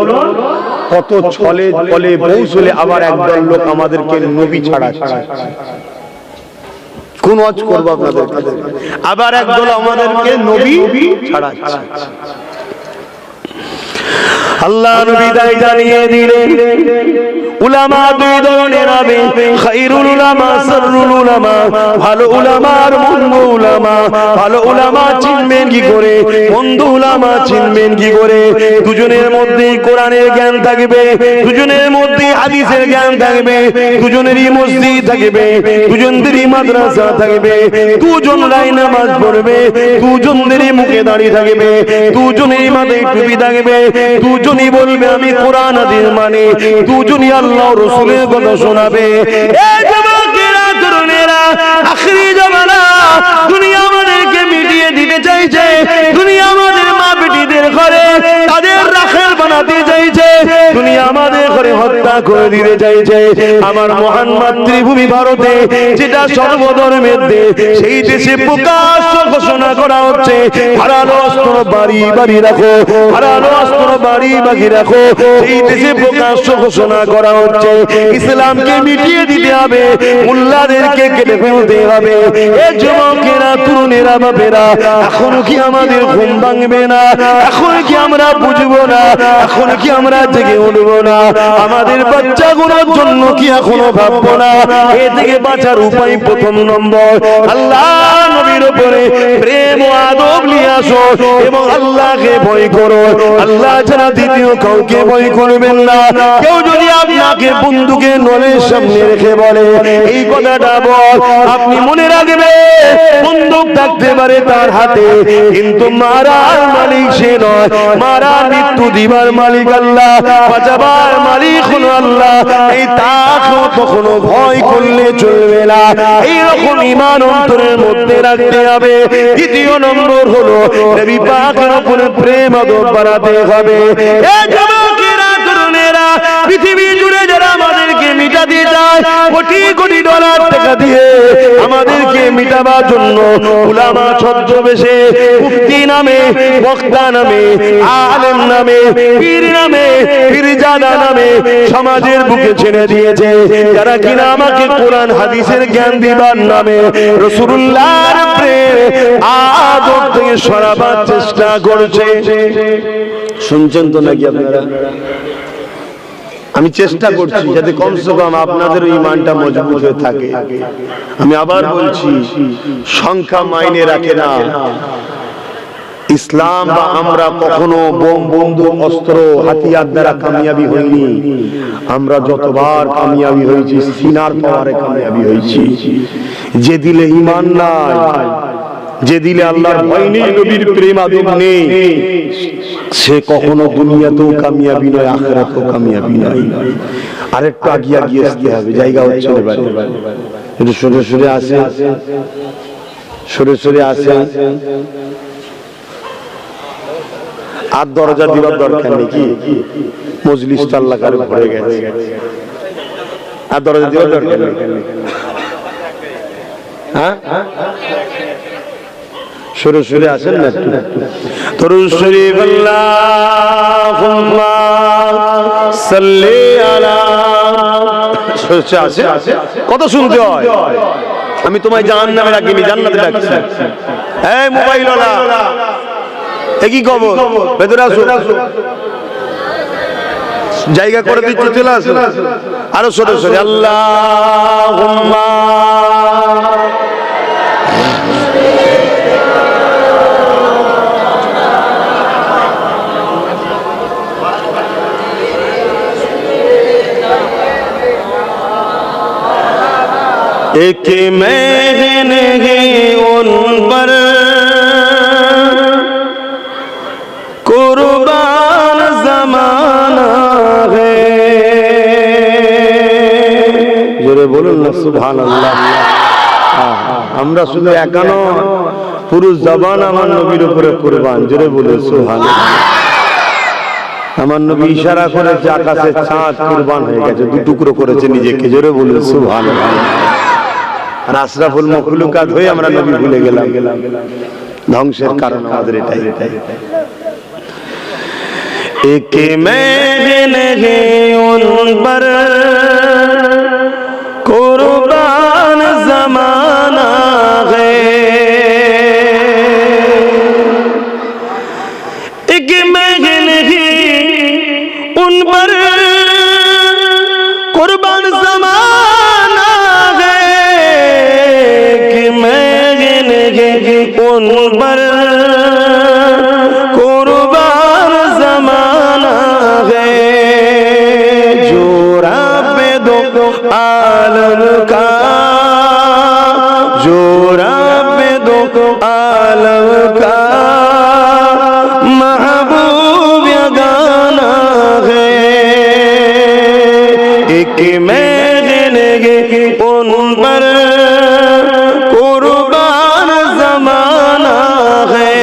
কত ছলে ছলে পৌঁছলে আবার একদল লোক আমাদেরকে নবী ছাড়াচ্ছে। কোন ওয়াজ করব আপনাদের কাছে? আবার একদল আমাদেরকে নবী ছাড়াচ্ছে। আল্লাহ নবী তাই জানিয়ে দিলেন উলামা দুই ধরনের হবে, খায়রুল উলামা, শাররুল উলামা। ভালো উলামা আর মন্দ উলামা। ভালো উলামা চিনবেন কি করে, মন্দ উলামা চিনবেন কি করে? দুজনের মধ্যেই কোরআনের জ্ঞান থাকবে, দুজনের মধ্যেই হাদিসের জ্ঞান থাকবে, দুজনেরই মসজিদ থাকবে, দুজনেরই মাদ্রাসা থাকবে, দুজনরাই নামাজ পড়বে, দুজনেরই মুখে দাঁড়িয়ে থাকবে, দুজনেরই মাথায় টুপি থাকবে, দুজনই বলবে আমি কোরআন হাদিস মানে, দুজনই আল্লাহ রাসূলের কথা শোনাবে। এই যুবকেরা, তরুণেরা, আখিরি জামানা দুনিয়া আমাদেরকে মিটিয়ে দিতে চাইছে, দুনিয়া আমাদের মা বেটিদের ঘরে তাদের রাখাল বানাতে চাইছে, দুনিয়া আমাদের ঘরে হত্যা করে দিতে চাইছে। আমার মহান মাতৃভূমি ভারতে, যেটা সর্বধর্মের দেশ, সেই দেশে প্রকাশ্য ঘোষণা করা হচ্ছে হারানো অস্ত্র বাড়ি বাড়ি রাখো, হারানো অস্ত্র বাড়ি বাড়ি রাখো। সেই দেশে প্রকাশ্য ঘোষণা করা হচ্ছে ইসলামকে মিটিয়ে দিতে হবে, মুল্লাদেরকে কেটে ফেলতে হবে। এই যুবকেরা, তরুণেরা, বাপেরা, এখন কি আমাদের ঘুম ভাঙবে না? এখন কি আমরা বুঝবো না? এখন কি আমরা জেগে উঠবো না? আমাদের বাচ্চাগুলোর জন্য কি এখনো ভাববো না? এ থেকে বাঁচার উপায় প্রথম নম্বর, আল্লাহ নবীর উপরে প্রেম ও আদব নিয়ে আসো এবং আল্লাহকে ভয় করো। আল্লাহ ছাড়া দ্বিতীয় কাউকে ভয় করবেন না। কেউ যদি আপনাকে বন্দুকের নলের সামনে রেখে বলে এই কথাটা বল, আপনি মনে রাখবে বন্দুক থাকতে পারে তার হাতে, কিন্তু মারার মালিক সে নয়, মারা মৃত্যু দিবার মালিক আল্লাহ, বাঁচাবার মালিক হলো আল্লাহ। এই তাকেও কখনো ভয় করলে চলবে না। এইরকম ঈমান অন্তরের মধ্যে রাখতে হবে। দ্বিতীয় নম্বর হলো নবী পাকের উপরে প্রেম আদব বাড়াতে হবে। এই যুবকেরা, তরুণেরা, পৃথিবী জুড়ে যারা আমাদেরকে মিটাতে চায় কোটি কোটি ডলার টাকা দিয়ে আমাদেরকে মিটাবার জন্য উলামা ছদ্মবেশে, মুফতি নামে, বক্তা নামে, আলেম নামে, পীর নামে, পীরজাদা নামে সমাজের বুকে ছেড়ে দিয়েছে, যারা কিনা আমাকে কোরআন হাদিসের জ্ঞান দিবার নামে রাসূলুল্লাহর প্রেম আদব থেকে সরাবার চেষ্টা করছে। শুনছেন তো নাকি আপনারা? আমি চেষ্টা করছি যাতে কমসে কম আপনাদের ঈমানটা মজবুত হয়ে থাকে। আমি আবার বলছি, সংখ্যা মাইনে রাখে না। ইসলাম বা আমরা কখনো বোম, বন্দুক, অস্ত্র, হাতিয়ার দ্বারা কামিয়াবি হইনি। আমরা যতবার কামিয়াবি হয়েছি সিনার পাওয়ারে কামিয়াবি হয়েছি। যে দিলে ঈমান নাই, যে দিলে আল্লাহর ভয় নেই, নবীর প্রেম আদব নেই, সে কখনো দুনিয়াতেও কামিয়াবি নয়, আখিরাতেও কামিয়াবি নয়। আরেকটু আগিয়ে আগিয়ে আসতে হবে, জায়গা হচ্ছে এবার একটু সরে সরে আসে, সরে সরে আসে। আর দরজা দিবার দরকার নেই, কি মজলিসটা আল্লাহ কারে ভরে গেছে, আর দরজা দিবার দরকার নেই। হ্যাঁ, সরে সরে আসেন না একটু। দরুদ শরীফ আল্লাহুম্মা সাল্লি আলা, সরে আসে। কত শুনতে হয়, আমি তোমায় জাহান্নামে রাখিনি, জান্নাতে রাখছি। এই মোবাইল ওয়ালা, একই খবর, ভেতরে আসো, জায়গা করে দিচ্ছি, চলে আসো। আরো সরে সরে আল্লাহুম্মা एक महन है उन पर कुर्बान जमाना है। জোরে বলুন না সুবহানাল্লাহ। আমরা শুধু একানো, পুরো জবান আমার নবীর উপরে কুরবান। জোরে বলুন সুবহানাল্লাহ। আমার নবী ইশারা করেছে, আকাশের চাঁদ কুরবান হয়ে গেছে, দু টুকরো করেছে নিজেকে। জোরে বলুন সুবহানাল্লাহ। আর আশরাফুল মাখলুকাত হয়ে আমরা নবী ভুলে গেলাম, ধ্বংসের কারণ আমাদের এটাই। एक महन है उन पर कुर्बान जमाना कुर्बान ज़माना है कि मैं उन पर कुर्बान ज़माना है जो रब दो आलम का, जो रब दो आलम का महबूब गाना है। एक महंगे उन पर कुर्बान ज़माना है।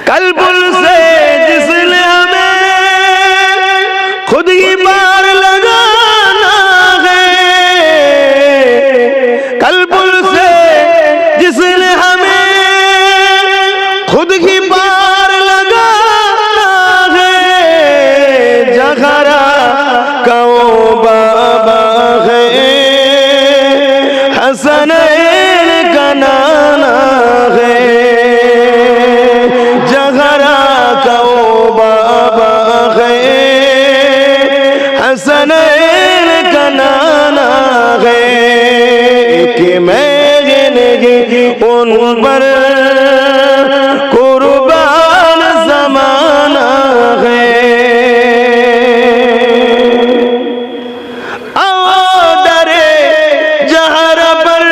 कल्बुल से जिसने हमें खुद ही पार लगाना है, कल्बुल से जिसने हमें खुद ही पार लगाना है। जहरा कौ बाबा है हसनैन का नाना है, जहरा कौ बाबा है हसनैन का नाना है। कि मैं उन पर कुर्बान ज़माना है। आओ दरे जहर पर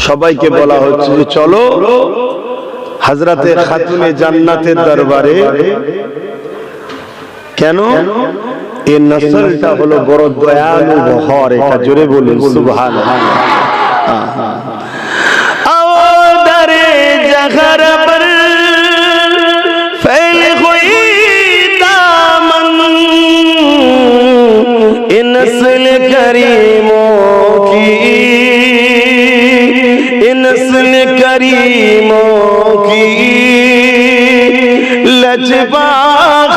সবাইকে বলা হচ্ছে যে চলো হযরতে খাতুনে জান্নাতের দরবারে। কেন? এই নসলটা হলো বড় দয়ালু বহর, এটা জোরে বলুন সুবহানাল্লাহ। आओ दरे जहर पर फैल हुई दामन इन नस्ल करीमों की, इन नस्ल करीमों की लजबा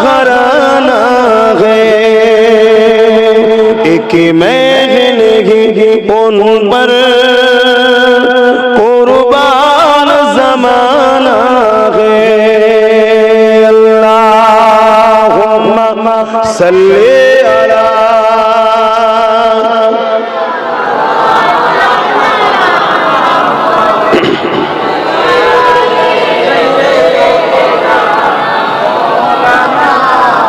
घराना है। एक महंगी उन पर कुर्बान ज़माना है। अल्लाहुम्मा सल्ली अला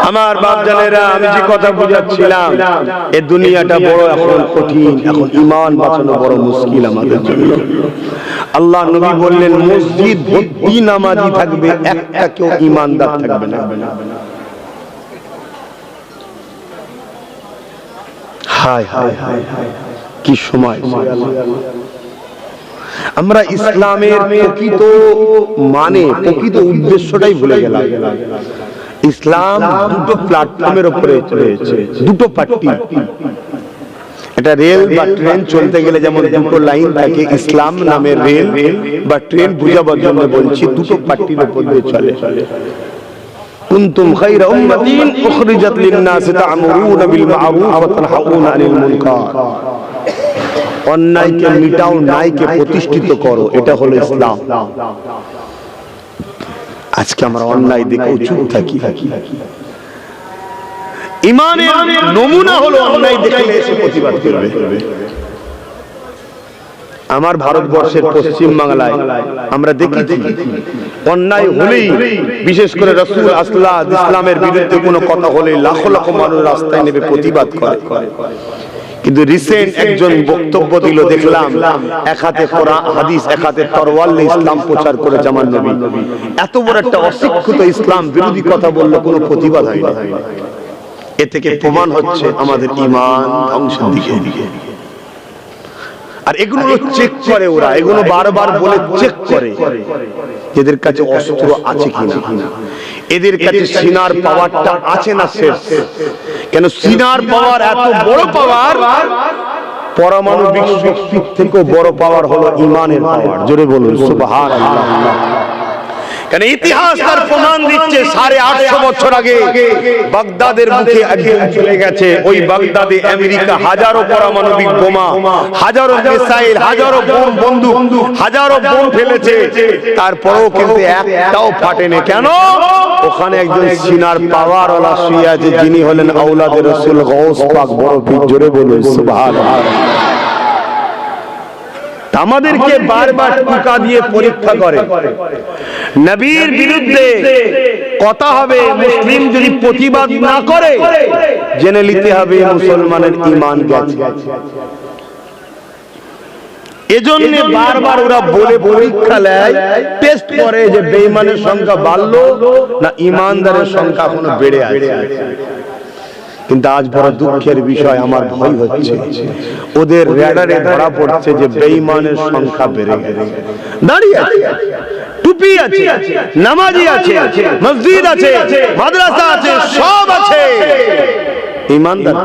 আমার বাপ জানেরা, আমি যে কথা বুঝাচ্ছিলাম এই দুনিয়াটা বড় এখন কঠিন, এখন ঈমান বাঁচানো বড় মুশকিল আমাদের জন্য। আল্লাহ নবী বললেন মসজিদ ভর্তি নামাজি থাকবে, একটা কেউ ঈমানদার থাকবে না। হায় হায় হায় কি সময়! আমরা ইসলামের প্রকৃত মানে প্রকৃত উদ্দেশ্যটাই ভুলে গেলাম। ইসলাম দুটো প্ল্যাটফর্মের উপরে রয়েছে, দুটো পার্টি। এটা রেল বা ট্রেন চলতে গেলে যেমন দুটো লাইন থাকে, ইসলাম নামের রেল বা ট্রেন বুঝাবার জন্য বলছি দুটো পার্টির উপর দিয়ে চলে। কুনতুম খায়রা উম্মাতিন উখরিজাত লিন-নাস তা'মুরুনা বিল মা'রুফ ওয়া তানহাউনা আনিল মুনকার। অন্যায়কে মিটাও, ন্যায়কে প্রতিষ্ঠিত করো, এটা হলো ইসলাম। আজকে আমরা অন্যায় দেখে চুপ থাকি। ঈমানের নমুনা হলো অন্যায় দেখলে এসে প্রতিবাদ করবে। আমার ভারতবর্ষের পশ্চিম বাংলায় আমরা দেখেছি অন্যায় হলেই, বিশেষ করে রাসূল ইসলামের বিরুদ্ধে কোনো কথা হলে লাখো লাখো মানুষ রাস্তায় নেমে প্রতিবাদ করে। কিন্তু রিসেন্ট একজন বক্তব্য দিল, দেখলাম এক হাতে কোরআন হাদিস, এক হাতে তরোয়াল নিয়ে ইসলাম প্রচার করে জামান নবী। এত বড় একটা অশিক্ষিত ইসলাম বিরোধী কথা বললে কোনো প্রতিবাদ হয় না। এ থেকে প্রমাণ হচ্ছে আমাদের ঈমান ধ্বংসের দিকে। আর এগুলো চেক করে ওরা, এগুলো বারবার বলে চেক করে এদের কাছে অস্ত্র আছে কিনা, এদের কাছে সিনার পাওয়ারটা আছে না শেষ। কেন সিনার পাওয়ার এত বড় পাওয়ার, পারমাণবিক শক্তির থেকেও বড় পাওয়ার হলো ঈমানের পাওয়ার। জোরে বলুন সুবহানাল্লাহ। কারণ ইতিহাস তার প্রমাণ দিচ্ছে 850 বছর আগে বাগদাদের মুখে একজন চলে গেছে। ওই বাগদাদে আমেরিকা হাজারো পারমাণবিক বোমা, হাজারো মিসাইল, হাজারো বন্দুক, হাজারো বোম ফেলেছে, তারপরেও কিন্তু একটাও ফাটেনি। কেন? ওখানে একজন সিনার পাওয়ারওয়ালা শুয়ে আছে, যিনি হলেন আওলাদে রাসূল গাউস পাক। বড় পীর, জোরে বলুন সুবহানাল্লাহ। আমাদেরকে বারবার টোকা দিয়ে পরীক্ষা করে। নবীর বিরুদ্ধে কথা হবে, মুসলিম যদি প্রতিবাদ না করে জেনে নিতে হবে মুসলমানের ঈমান গেছে। এজন্য বারবার ওরা বলে পরীক্ষা নেয়, টেস্ট করে যে বেঈমানের সংখ্যা বাড়লো না ঈমানদারের সংখ্যা এখনো বেড়ে আছে। কিন্তু আজ বড় দুঃখের বিষয়, আমার ভয় হচ্ছে ওদের রেডারে ধরা পড়ছে যে বেঈমানের সংখ্যা বেড়ে গেছে। দাঁড়িয়ে আছে, টুপি আছে, নামাজি আছে, মসজিদ আছে, মাদ্রাসা আছে, সব আছে, ঈমানদার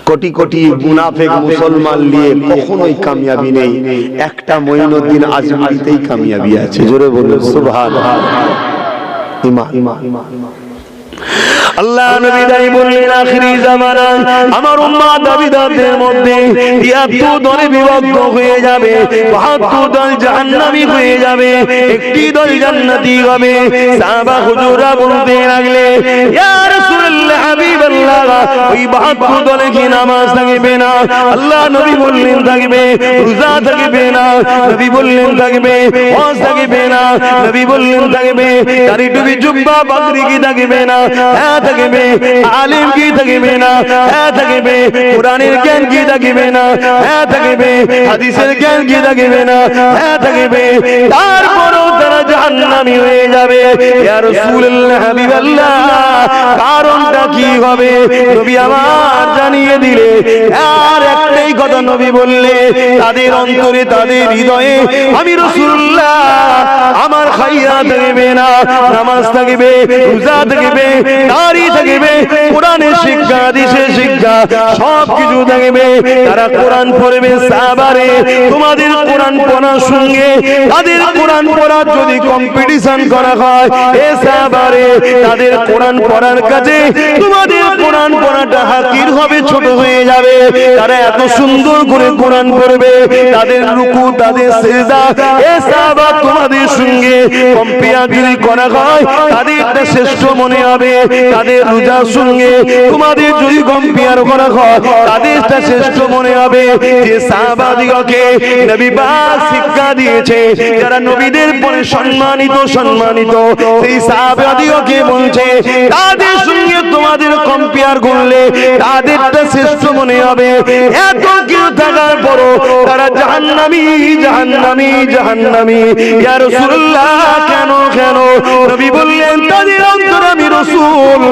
কোটি কোটি মুনাফিক মুসলমান নিয়ে কখনোই কামিয়াবি নেই। একটা মঈনুদ্দিন আজমিরিতেই কামিয়াবি আছে। জোরে বলুন সুবহানাল্লাহ। আল্লাহ নবী তাই বললেন, আখিরি জামানা আমার উম্মত দাবিদারদের মধ্যে ৭৩ দলে বিভক্ত হয়ে যাবে, ৭২ দল জাহান্নামী হয়ে যাবে, একটি দল জান্নাতি হবে। সাহাবা হুজুররা বলতে লাগলে, ইয়া রাসূলুল্লাহ, হাবিবাল্লাহ, ওই ৭২ দলে কি নামাজ থাকবে না? আল্লাহ নবী বললেন থাকবে। রোজা থাকবে না? নবী বললেন থাকবে। হজ থাকবে না? নবী বললেন থাকবে। দাড়ি টুপি জুব্বা পাগড়ি কি থাকবে না? হ্যাঁ থাকবে। আলিম কি থাকবে না? হ্যাঁ থাকবে। কোরআনের জ্ঞান কি থাকবে না? হ্যাঁ থাকবে। হাদিসের জ্ঞান কি থাকবে না? হ্যাঁ থাকবে। তারপরেও তারা জাহান্নামী হয়ে যাবে। ইয়া রাসূলুল্লাহ, হাবিবাল্লাহ, কারণটা কি হবে? নবী আমার জানিয়ে দিলে। আর একটাই কথা নবী বললে, তাদের অন্তরে, তাদের হৃদয়ে আমি রাসূলুল্লাহ, আমার খাইয়া থাকবে না, নামাজ থাকবে, রোজা থাকবে, দাড়ি থাকবে, কোরআনের শিক্ষা, হাদিসের শিক্ষা, সব কিছু থাকবে। তারা কোরআন পড়বে। সাহাবারে, তোমাদের কোরআন পড়ার সঙ্গে তাদের কোরআন পড়ার যদি কম্পিটিশন করা হয়, এ সাহাবারে, তাদের কোরআন পড়ার কাছে তোমাদের কোরআন পড়াটা হাকির হবে, ছোট হয়ে যাবে। তারা এত সুন্দর করে কোরআন পড়বে, তাদের রুকু, তাদের সিজদা, এ সাহাবা, তোমাদের সঙ্গে কম্পেয়ার যদি করা হয়, তাদেরটা শ্রেষ্ঠ মনে হবে। তাদের রোজার সঙ্গে তোমাদের যদি কম্পেয়ার করা হয়, তাদেরটা শ্রেষ্ঠ মনে হবে। যে সাহাবাদিগকে নবী পাক শিক্ষা দিয়েছে, যারা নবীদের পরে সম্মানিত, সেই সাহাবাদিগকে বলছে, তাদের সঙ্গে তোমাদের কম্পেয়ার করলে তাদেরটা শ্রেষ্ঠ মনে হবে। এত কিছু থাকার পরও তারা জাহান্নামী, জাহান্নামী, জাহান্নামী। ইয়া রাসূলুল্লাহ, কেন কেন? নবী বললেন, তাদের অন্তরে আমি রাসূল,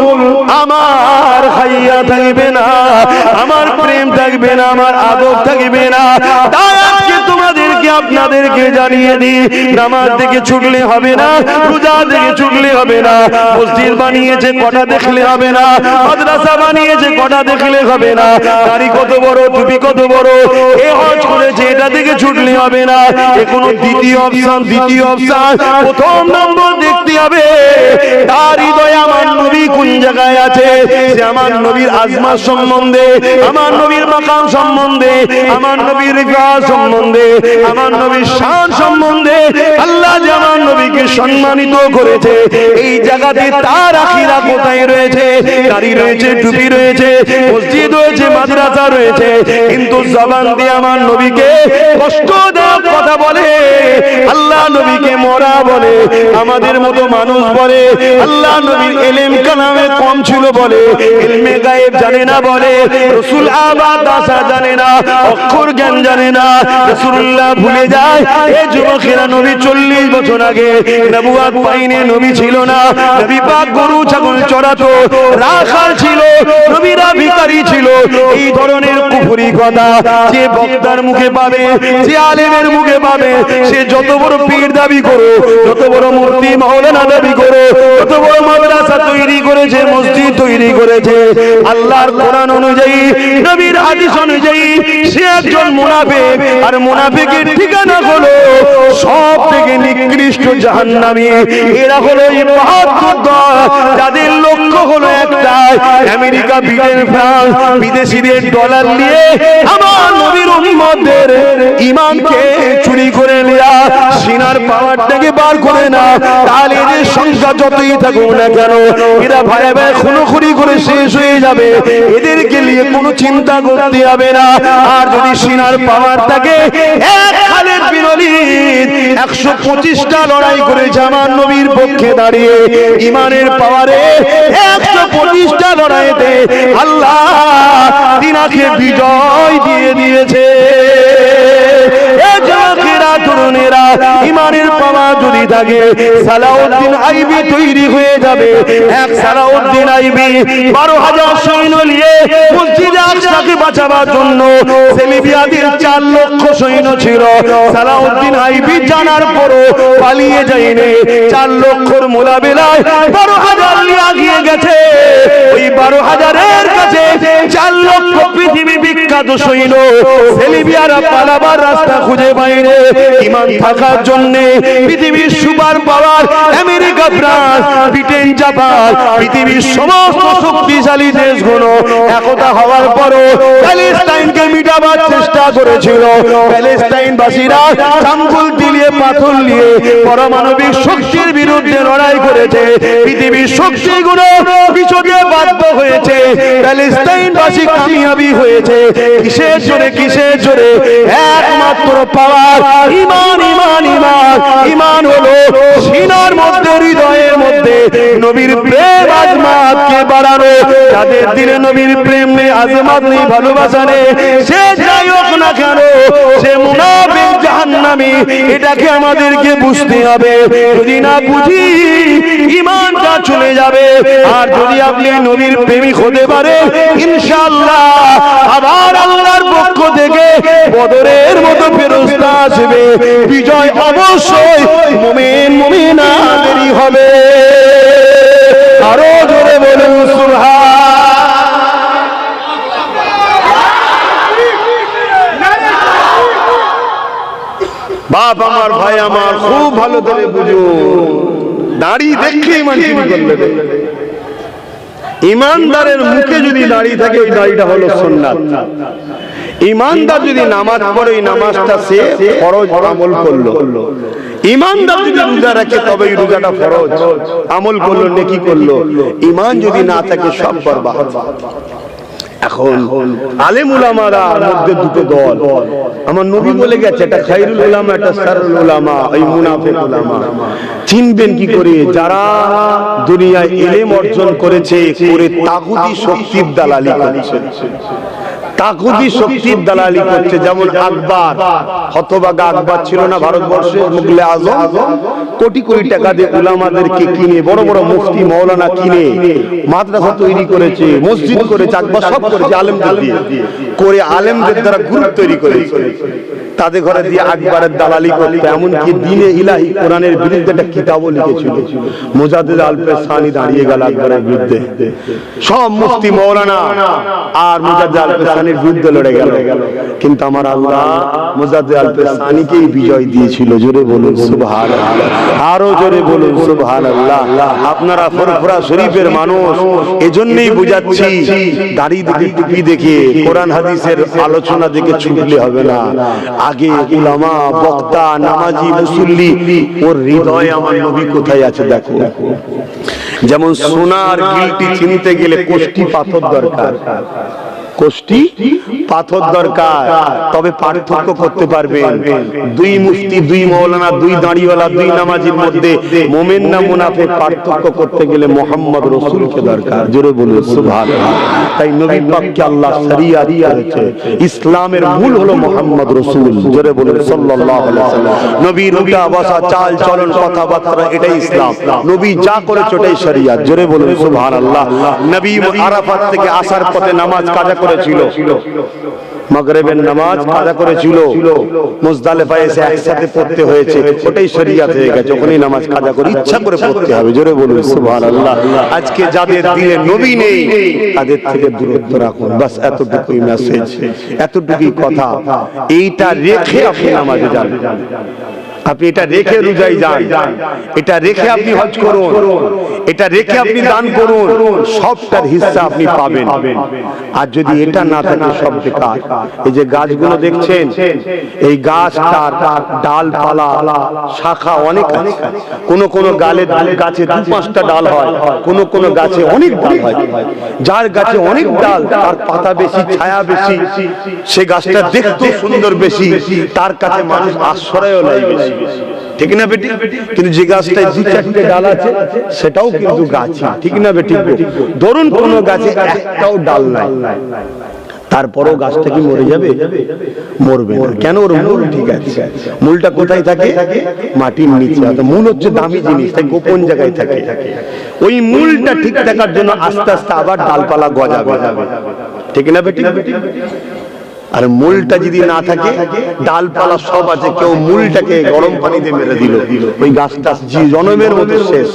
আমার হাইয়া থাকবে না, আমার প্রেম থাকবে না, আমার আদব থাকবে না। তাই আজকে তোমাদেরকে, আপনাদেরকে জানিয়ে দিই, নামাজ থেকে ছুটলে হবে না, রোজা থেকে ছুটলে হবে না, মসজিদ বানিয়েছে কটা দেখলে হবে না, মাদ্রাসা বানিয়েছে কটা দেখলে হবে না, দাড়ি কত বড়, টুপি কত বড়, এ হজ করেছে, এটা থেকে ছুটলে হবে না। এ কোনো দ্বিতীয় অপশন, দ্বিতীয় অপশন, প্রথম নম্বর দেখতে হবে তার হৃদয়ে আমার নবী কোন জায়গায় আছে। সে আমার নবীর আজমত সম্বন্ধে, আমার নবীর মাকাম সম্বন্ধে, আমার নবীর রিফাত সম্বন্ধে, আমার নবীর শান সম্বন্ধে, আল্লাহ যে আমার নবীকে সম্মানিত করেছে, এই জায়গাতে তার আখিরা কোথায় রয়েছে? দাড়ি রয়েছে, টুপি রয়েছে, মসজিদ রয়েছে, মাদ্রাসা রয়েছে, কিন্তু জবান দিয়ে আমার নবীকে কষ্ট দেওয়ার কথা বলে, আল্লাহ নবীকে মরা বলে, আমাদের মতো মানুষ বলে, আল্লাহ নবীর ইলম কালামে কম ছিল বলে, ইলমে গায়েব জানে না বলে, রাসূল আবাদ আসা জানে না, অক্ষর জ্ঞান জানে না, রাসূলুল্লাহ ভুলে যায়। এই যুবকেরা নবী 40 বছর আগে নবুয়ত পাইনি, নবী ছিল না, নবী পাক গরু ছাগল চড়াতো, রাখাল ছিল, নবীরা ভিখারি ছিল। এই ধরনের কুফরি কথা যে বক্তার মুখে পাবে, যে আলেমের মুখে পাবে সে যত বড় পীর দাবি করো, যত বড় মূর্তি মাওলানা দাবি করো, যত বড় মাদ্রাসা তৈরি করেছে, মসজিদ তৈরি করেছে, আল্লাহর কোরআন অনুযায়ী, নবীর হাদিস অনুযায়ী সে একজন মুনাফিক। আর মুনাফিকের ঠিকানা হলো সব থেকে নিকৃষ্ট জাহান্নামী। এরা হলো এই ৭২ দল যাদের লক্ষ্য হলো একটাই, আমেরিকা, ব্রিটেন, ফ্রান্স, বিদেশিদের ডলার নিয়ে আমার নবীর উম্মতদের ঈমানকে চুরি করে নেয়া, সিনার পাওয়ারটাকে বার করে না। তাহলে এদের সংখ্যা যতই থাকুক না কেন, এরা ভাই ভাই খুনোখুনি করে শেষ হয়ে যাবে, এদেরকে নিয়ে কোনো চিন্তা করতে হবে না। আর যদি সিনার পাওয়ার থাকে, এক খালিদ বিন ওলীদ ১২৫টা লড়াই করেছে আমার নবীর পক্ষে দাঁড়িয়ে, ঈমানের পাওয়ারে ১২৫টা লড়াইতে আল্লাহ তিনাকে বিজয় দিয়ে দিয়েছে। তরুণেরা, ঈমানের পাওয়ার যদি থাকে, সালাউদ্দিন আইবি তৈরি হয়ে যাবে। এক সালাউদ্দিন আইবি ১২,০০০ সৈন্য নিয়ে মসজিদে আকসাকে বাঁচাবার জন্য, সেলিবিয়াদের ৪ লক্ষ সৈন্য ছিল। সালাউদ্দিন আইবি জানার পরও পালিয়ে যায়নি। ৪ লক্ষর মোলাবেলায় ১২,০০০ নিয়ে আগিয়ে গেছে। ওই ১২,০০০-এর কাছে ৪ লক্ষ পৃথিবী বিখ্যাত সৈন্য, সেলিবিয়ারা পালাবার রাস্তা খুঁজে পায়নি। ঈমান থাকার জন্য পৃথিবীর super power America, France, Britain, Japan, পৃথিবীর সমস্ত শক্তিশালী দেশগুলো একতা হওয়ার পরও প্যালেস্টাইনকে মিটাবার চেষ্টা করেছিল। প্যালেস্টাইনবাসীরা চামকুল দিয়ে পাথর নিয়ে পারমাণবিক শক্তির বিরুদ্ধে লড়াই করেছে। পৃথিবীর শক্তিগুলো পিছনে বাধ্য হয়েছে, প্যালেস্টাইনবাসী কামিয়াবি হয়েছে। কিসের জোরে, কিসের জোরে? একমাত্র পাওয়ার ঈমান, ঈমান, ঈমান। ঈমান হলো সিনার মধ্যে, হৃদয়ের মধ্যে নবীর প্রেম আজমাতকে বাড়ানো। যাদের দিলে নবীর প্রেম নেই, আজমাত নেই, ভালোবাসা নেই, সে যাই হোক না কেন সে মুনাফিক, জাহান্নামী। এটাকে আমাদেরকে বুঝতে হবে। যদি না বুঝি ঈমানটা চলে যাবে। আর যদি আপনি নবীর প্রেমিক হতে পারে, ইনশাআল্লাহ আবার আল্লাহর পক্ষ থেকে বদরের মতো ফেরেশতা আসবে। বিজয় অবশ্যই মুমিন মুমিনাদেরই হবে। আরো জোরে বলুন সুবহান। বাপ আমার, ভাই আমার, খুব ভালো করে বুঝুন। দাড়ি দেখলে ঈমান চুরি করবে। ঈমানদারের মুখে যদি দাড়ি থাকে, ওই দাড়িটা হলো সুন্নাত। ঈমানদার যদি নামাজ পড়ে, ওই নামাজটা সে ফরজ আমল করলো। ঈমানদার যদি রোজা রাখে, তবে এই রোজাটা ফরজ আমল করলো, নেকি করলো। ঈমান যদি না থাকে, সব বরবাদ। এখন আলেম উলামারা মধ্যে দুটো দল। আমার নবী বলে গেছে, একটা খায়রুল উলামা, একটা শাররুল উলামা। এই মুনাফিক উলামা চিনবেন কি করে? যারা দুনিয়ায় ইলম অর্জন করেছে, করে তাগুতি শক্তির দালালি করছে, তাগুতি শক্তির দালালি করছে। যেমন আকবর, হতভাগা আকবর ছিল না ভারতবর্ষে, মুগলে আজম, কোটি কোটি টাকা দিয়ে উলামাদেরকে কিনে, বড় বড় মুফতি মাওলানা কিনে মাদ্রাসা তৈরি করেছে, মসজিদ করেছে, আকবর সব করেছে আলেমদের দিয়ে করে, আলেমদের দ্বারা গ্রুপ তৈরি করেছে। তাদের ঘরে দিয়ে আকবরের দালালি করতে। এমনকি দ্বীনে ইলাহি কোরআনের বিরুদ্ধে একটা কিতাবও লিখেছিল। মুজাদ্দিদ আল-ফেসানি দাঁড়িয়ে গেল আকবরের বিরুদ্ধে। সব মুফতি মাওলানা আর মুজাদ্দিদ আল-ফেসানির বিরুদ্ধে লড়ে গেল। কিন্তু আমার আল্লাহ মুজাদ্দিদ আল-ফেসানিকেই বিজয় দিয়েছিল। জোরে বলুন সুবহানাল্লাহ। আরো জোরে বলুন সুবহানাল্লাহ। আপনারা ফুরফুরা শরীফের মানুষ, এজন্যই বুঝাচ্ছি, দাড়ি দেখে, টুপি দেখে, কোরআন হাদিসের আলোচনা দেখে ছুটলে হবে না। আগে উলামা, বক্তা, নামাজি, মুসল্লি, ওর হৃদয়ে আমার নবী কোথায় আছে দেখো। যেমন সোনার গিলটি চিনতে গেলে কোষ্টি পাথর দরকার, কোষ্টি পাথর দরকার, তবে পার্থক্য করতে পারবেন। দুই মুফতি, দুই মাওলানা, দুই দাঁড়িওয়ালা, দুই নামাজির মধ্যে মুমিন না মুনাফিক পার্থক্য করতে গেলে মুহাম্মদ রাসূলকে দরকার। জোরে বলুন সুবহানাল্লাহ। তাই নবী পাককে আল্লাহ শরিয়াত করেছে। ইসলামের মূল হলো মুহাম্মদ রাসূল। জোরে বলুন সাল্লাল্লাহু আলাইহি ওয়াসাল্লাম। নবীর উঠা বসা, চাল চলন, কথাবার্তা, এটাই ইসলাম। নবী যা করেছে ওটাই শরিয়াত। জোরে বলুন সুবহানাল্লাহ। নবী আরাফাত থেকে আসার পথে নামাজ কাজা করেছিল। মাগরিবের নামাজ কাজা করেছিল, মুজদালিফায় এসে একসাথে পড়তে হয়েছে, ওটাই শরিয়াত হয়ে গেছে। ওখানেই নামাজ কাজা করে ইচ্ছা করে পড়তে হবে। জোরে বলুন সুবহানাল্লাহ। আজকে যাদের দিলে নবী নেই তাদের থেকে দূরত্ব রাখুন। বাস এতটুকুই মেসেজ, এতটুকুই কথা। এইটা রেখে আপনি নামাজে যান, আপনি এটা রেখে রোজায় যান, এটা রেখে আপনি হজ করুন, এটা রেখে আপনি দান করুন, সবটার হিস্সা আপনি পাবেন। আর যদি এটা না থাকে সব বেকার। এই যে গাছগুলো দেখছেন, এই গাছটার ডালপালা শাখা অনেক আছে। কোন গাছে 2-5টা ডাল হয়, কোন গাছে অনেক ডাল হয়। যার গাছে অনেক ডাল, তার পাতা বেশি, ছায়া বেশি, সে গাছটা দেখতে সুন্দর বেশি, তার কাছে মানুষ আশ্রয়ও নেয় বেশি, ঠিক না বেটি? কিন্তু যে গাছটায় 2-4টে ডাল আছে সেটাও কিন্তু গাছ, ঠিক না বেটি? ধরুন কোন গাছে একটাও ডাল নাই, তারপরেও গাছটা কি মরে যাবে? মরবে না। কেন? ওর মূল ঠিক আছে। মূলটা কোথায় থাকে? মাটির নিচে। মূল হচ্ছে দামি জিনিস, তাই গোপন জায়গায় থাকে। ওই মূলটা ঠিক থাকার জন্য আস্তে আস্তে আবার ডালপালা গজাবে, ঠিক না বেটি? আর মূলটা যদি না থাকে, ডালপালা সব আছে, কেউ মূলটাকে গরম পানিতে মেরে দিল, ওই গাছটা জনমের মতো শেষ।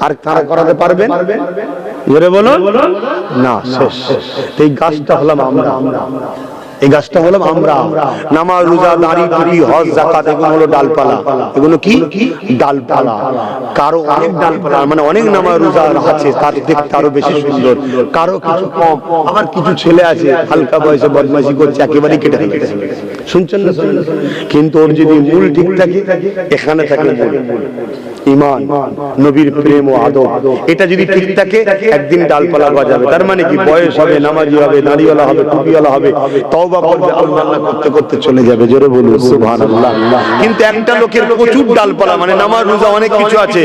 আর তারা করাতে পারবেন? জোরে বলুন না, শেষ। এই গাছটা হলাম আমরা, এই গাছটা হলাম আমরা। নামাজ, রোজা, দাড়ি, টুপি, হজ, যাকাত, এগুলো হলো ডালপালা। এগুলো কি? ডালপালা। কারো অনেক ডালপালা, মানে অনেক নামাজ রোজা আছে, তার দেখতে আরো বেশি সুন্দর, কারো কিছু কম। আবার কিছু ছেলে আছে হালকা বয়সে বদমাইশি করছে, একেবারেই কেটে ফেলেছে। শুনছেন না? কিন্তু ওর যদি মূল ঠিক থাকে, এখানে থাকে মূল, ঈমান, নবীর প্রেম ও আদব, এটা যদি ঠিক থাকে, একদিন ডালপালা গজাবে। তার মানে কি? বয়স হবে, নামাজি হবে, দাড়িওয়ালা হবে, টুপিওয়ালা হবে, তওবা করবে, আল্লাহ করতে করতে চলে যাবে। জোরে বলুন সুবহানাল্লাহ। কিন্তু একটা লোকের প্রচুর ডালপালা, মানে নামাজ রোজা অনেক কিছু আছে,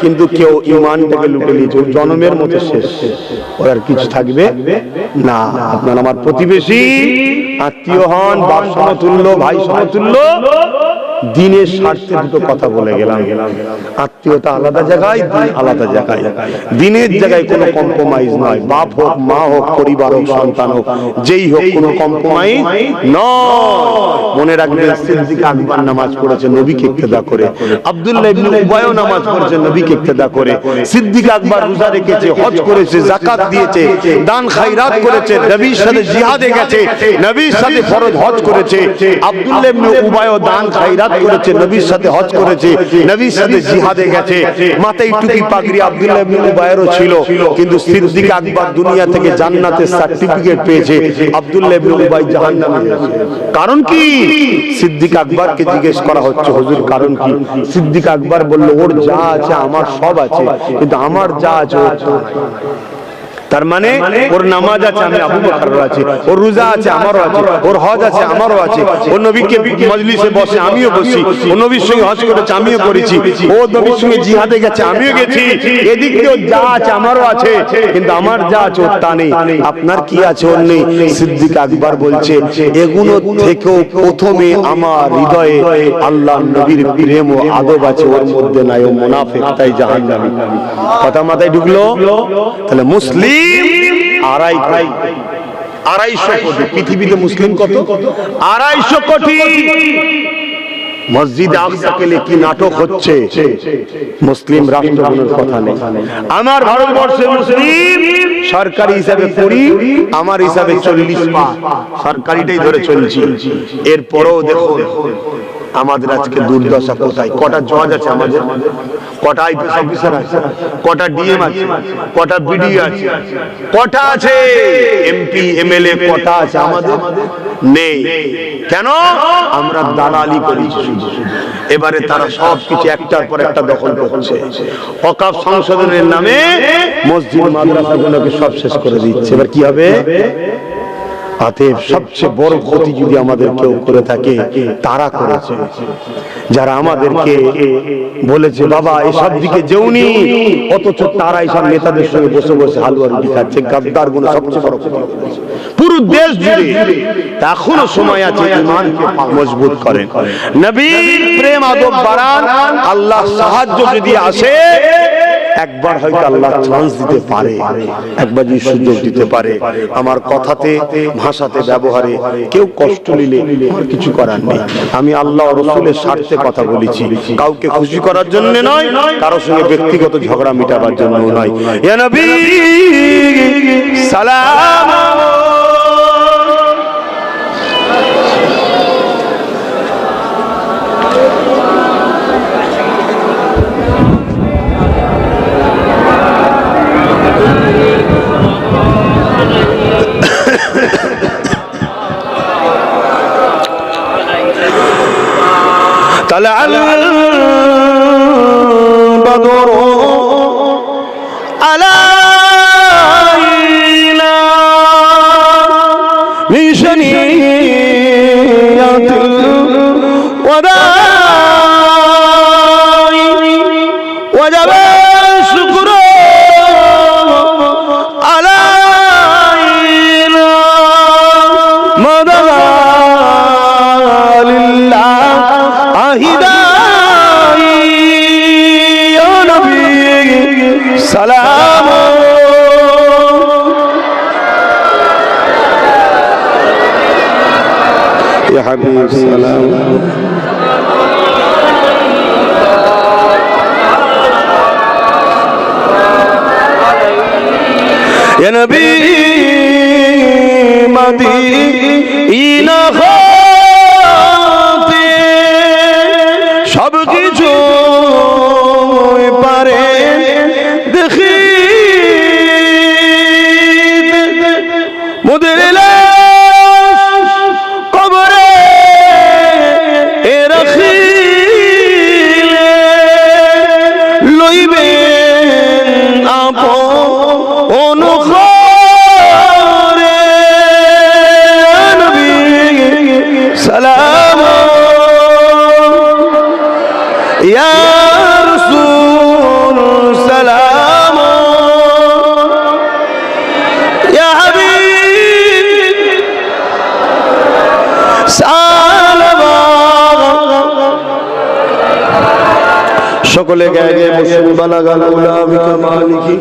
কিন্তু কেউ ঈমানটাকে লুটে নিয়েছে, জনমের মতো শেষ, ওর আর কিছু থাকবে না। আপনার আমার প্রতিবেশী, আত্মীয় হন, বাপ সমতুল্য, ভাই সমতুল্য, দিনের স্বার্থে দুটো কথা বলে গেলাম। আত্মীয়তা আলাদা জায়গায়, দিন আলাদা জায়গায়। দিনের জায়গায় কোনো কম্প্রোমাইজ নয়। বাপ হোক, মা হোক, পরিবার হোক, সন্তান হোক, যেই হোক, কোনো কম্প্রোমাইজ নয়। মনে রাখবেন, সিদ্দিক আকবর নামাজ পড়েছে নবীকে ইক্তেদা করে, আব্দুল্লাহ ইবনে উবাইও নামাজ পড়েছে নবীকে ইক্তেদা করে, সিদ্দিক আকবর রোজা রেখেছে, হজ করেছে, যাকাত দিয়েছে, দান খায়রাত করেছে, নবীর সাথে জিহাদে গেছে, নবীর সাথে ফরজ হজ করেছে। আব্দুল্লাহ ইবনে উবাইও দান খায়রাত করেছে, নবীর সাথে হজ করেছে, নবীর সাথে জিহাদে গেছে। মাথায় টুপি পাগড়ি আব্দুল্লাহ ইবনে উবাইয়েরও ছিল, কিন্তু সিদ্দিক আকবর দুনিয়া থেকে জান্নাতের সার্টিফিকেট পেয়েছে, আব্দুল্লাহ ইবনে উবাই জাহান্নামে গেছে। কারণ কি? সিদ্দিক আকবরকে জিজ্ঞেস করা হচ্ছে, হুজুর কারণ কি? সিদ্দিক আকবর বলল, ওর যা আছে আমার সব আছে, কিন্তু আমার যা আছে ওর তা নাই। তার মানে ওর নামাজ আছে, আমি আবু বকরের আছে, ওর রোজা আছে, আমারও আছে, ওর হজ আছে, আমারও আছে, ও নবীকে মজলিসে বসে, আমিও বসি, ও নবীর সঙ্গে হজ করেছে, আমিও করেছি, ও নবীর সঙ্গে জিহাদে গেছে, আমিও গেছি, এদিক দিয়ে যা আছে আমারও আছে, কিন্তু আমার যা আছে ওর তা নেই। আপনার কি আছে ওর নেই? সিদ্দিক আকবর বলছে, এগুলো থেকেও প্রথমে আমার হৃদয়ে আল্লাহ নবীর প্রেম ও আদব আছে, ওর মধ্যে নাই, ও মুনাফিক, তাই জাহান্নামী। কথা মাথায় ঢুকলো? তাহলে মুসলিম 250 কোটি। পৃথিবীতে মুসলিম কত? 250 কোটি। মসজিদ আকসাকে নিয়ে কি নাটক হচ্ছে? মুসলিম রাষ্ট্রগুলোর কথা নেই। আমার ভারতবর্ষে মুসলিম সরকারি হিসাবে পড়ি, আমার হিসাবে 40%, সরকারিটাই ধরে চলছি। এরপরেও দেখো আমাদের আজকে দুর্দশা কোথায়। কটা জজ আছে আমাদের, কটা আইপিএস অফিসার আছে, কটা ডিএম আছে, কটা বিডিও আছে, কটা আছে এমপি এমএলএ, কটা আছে? আমাদের নেই। কেন? আমরা দালালি করেছি। এবারে তারা সবকিছু একটার পর একটা দখল করছে। ওয়াকফ সংশোধনের নামে মসজিদ মাদ্রাসাগুলোকে সব শেষ করে দিচ্ছে। এবার কি হবে? অতএব সবচেয়ে বড় ক্ষতি যদি আমাদের কেউ করে থাকে, তারা করেছে, যারা আমাদেরকে বলেছে বাবা এসব দিকে যেওনি, অথচ তারা এইসব নেতাদের সঙ্গে বসে বসে হালুয়া রুটি খাচ্ছে। গাদ্দার গুলো সবচেয়ে বড় ক্ষতি করেছে পুরো দেশ জুড়ে। এখনো সময় আছে, ঈমানকে মজবুত করেন, নবীর প্রেম আদব বাড়ান। আল্লাহ সাহায্য যদি আসে, একবার হয়তো আল্লাহ চান্স দিতে পারে, একবার যদি সুযোগ দিতে পারে। আমার কথাতে ভাষাতে ব্যবহারে কেউ কষ্ট নিলে আমার কিছু করার নেই। আমি আল্লাহ ও রাসূলের স্বার্থে কথা বলেছি, কাউকে খুশি করার জন্য নয়, কারোর সঙ্গে ব্যক্তিগত ঝগড়া মিটাবার জন্য নয়। ইয়া নবী সালাম طلع البدر علينا من شنيعة الوداع وجب الشكر علينا مدى سلام يا حبيب سلام يا نبي مدينة খাতে সব কিছু পারে দেখি মুদের কবরে এ রাখিলে লইবেন আপন ঘরে নবী সালাম ইয়া রাসূল সালাম ইয়া হাবিব সালাম। সকলে গায়ে গায়ে বসে বালাগাল উলামিকা মালিকি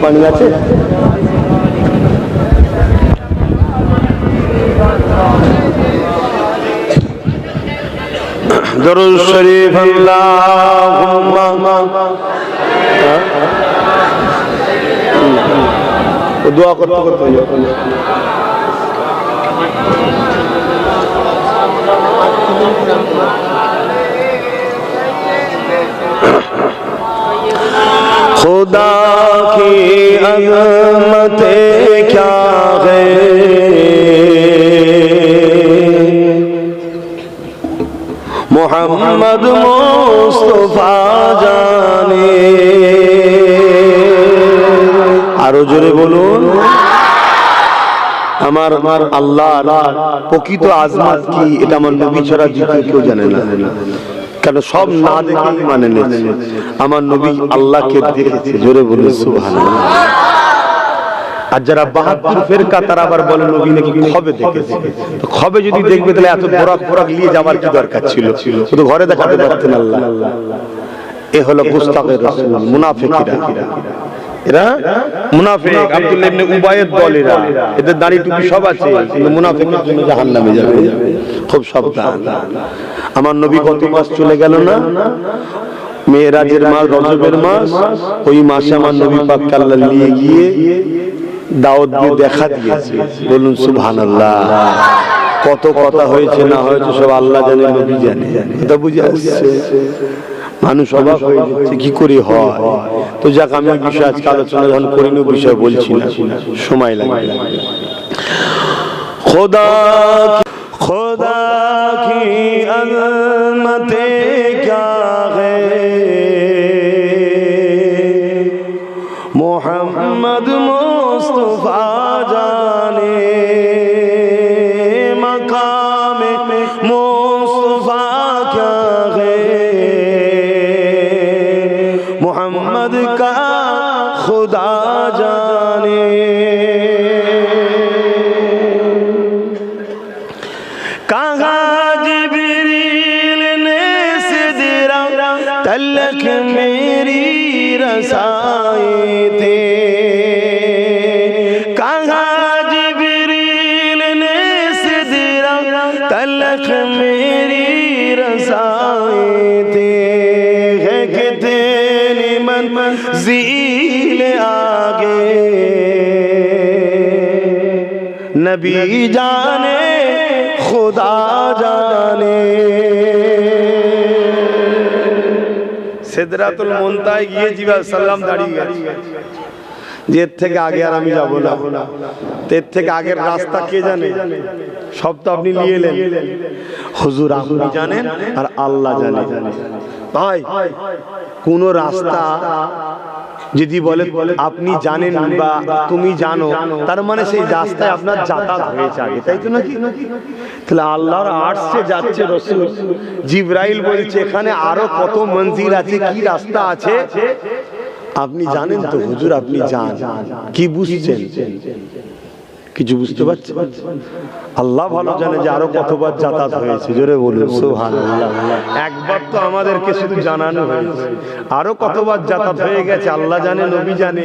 পানি আছে দরুদ শরীফ আল্লাহুম্মা দোয়া করতে করতে खुदा की अज़मत क्या है मोहम्मद मुस्तफा जाने আরো জোরে বলুন আমার আল্লাহ প্রকৃত আজমাত কি এটা আমার নবী ছাড়া দ্বিতীয় কেউ জানে না। কেন সব না দেখেই মানে নিয়েছে, আমার নবী আল্লাহকে দেখেছে। জোরে বলুন সুবহানাল্লাহ। আর যারা বাহাদুর ফেরকা তারা আবার বলে নবী নাকি খবে দেখেছে। তো খবে যদি দেখবে তাহলে এত বোরাক বোরাক নিয়ে যাওয়ার কি দরকার ছিল? শুধু ঘরে দেখাতে পারতেন আল্লাহ। এ হলো গুস্তাখের রাসূল, মুনাফিকরা। এরা মুনাফিক, আব্দুল্লাহ ইবনে উবাইয়ের দল এরা। এদের দাড়ি টুপি সব আছে, কিন্তু মুনাফিকের জন্য জাহান্নামে যাবে। খুব সাবধান। আমার নবী কত মাস চলে গেল না? মেরাজের মাস, রজবের মাস। ওই মাসে আমার নবী পাক আল্লাহ নিয়ে গিয়ে দাওয়াত দিয়ে দেখা দিয়েছে। বলুন সুবহানাল্লাহ। কত কথা হয়েছে না হয়েছে সব আল্লাহ জানে, নবী জানে। এটা বুঝে আসছে? মানুষ অবাক হয়ে যাচ্ছে কি করে হয়। তো যাক, আমি বিষয় আজকে আলোচনা যখন করিনি বিষয় বলছি না, সময় লাগে। খোদা খোদা কি আযমতে ক্যা है मोहम्मद मुस्तफा जाने मकाम मुस्तफा क्या है मोहम्मद का खुदा जाने। कहाँ जिब्रील तलक मेरी रसाए थे। कहाँ जिब्रील ने सिदरा तलक मेरी रसाए थे। है कितनी मंज़िल आगे नबी जाने खुदा जाने। সিদরাতুল মুনতাহায় গিয়ে জিবরাইল সাল্লাম দাঁড়িয়ে গেছে যে এর থেকে আগে আর আমি যাব না। তো এর থেকে আগের রাস্তা কে জানে? সব তো আপনি নিয়ে এলেন। হুজুর আপনি জানেন আর আল্লাহ জানে। ভাই কোন রাস্তা যদি বলে আপনি জানেন বা তুমি জানো, তার মানে সেই রাস্তায় আপনার যাতায়াত হয়েছে আগে, তাই তো নাকি? তাহলে আল্লাহর আরশে যাচ্ছে রাসূল, জিবরাইল বলছে এখানে আরো কত মঞ্জিল আছে, কি রাস্তা আছে আপনি জানেন তো? হুজুর আপনি জানেন। কি বুঝছেন? কিছু বুঝতে পারছেন? আল্লাহ ভালো জানে যে আরো কতবার যাতায়াত হয়েছে। জোরে বলুন সুবহানাল্লাহ। একবার তো আমাদেরকে শুধু জানানো হয়েছে, আরো কতবার যাতায়াত হয়ে গেছে আল্লাহ জানে, নবী জানে।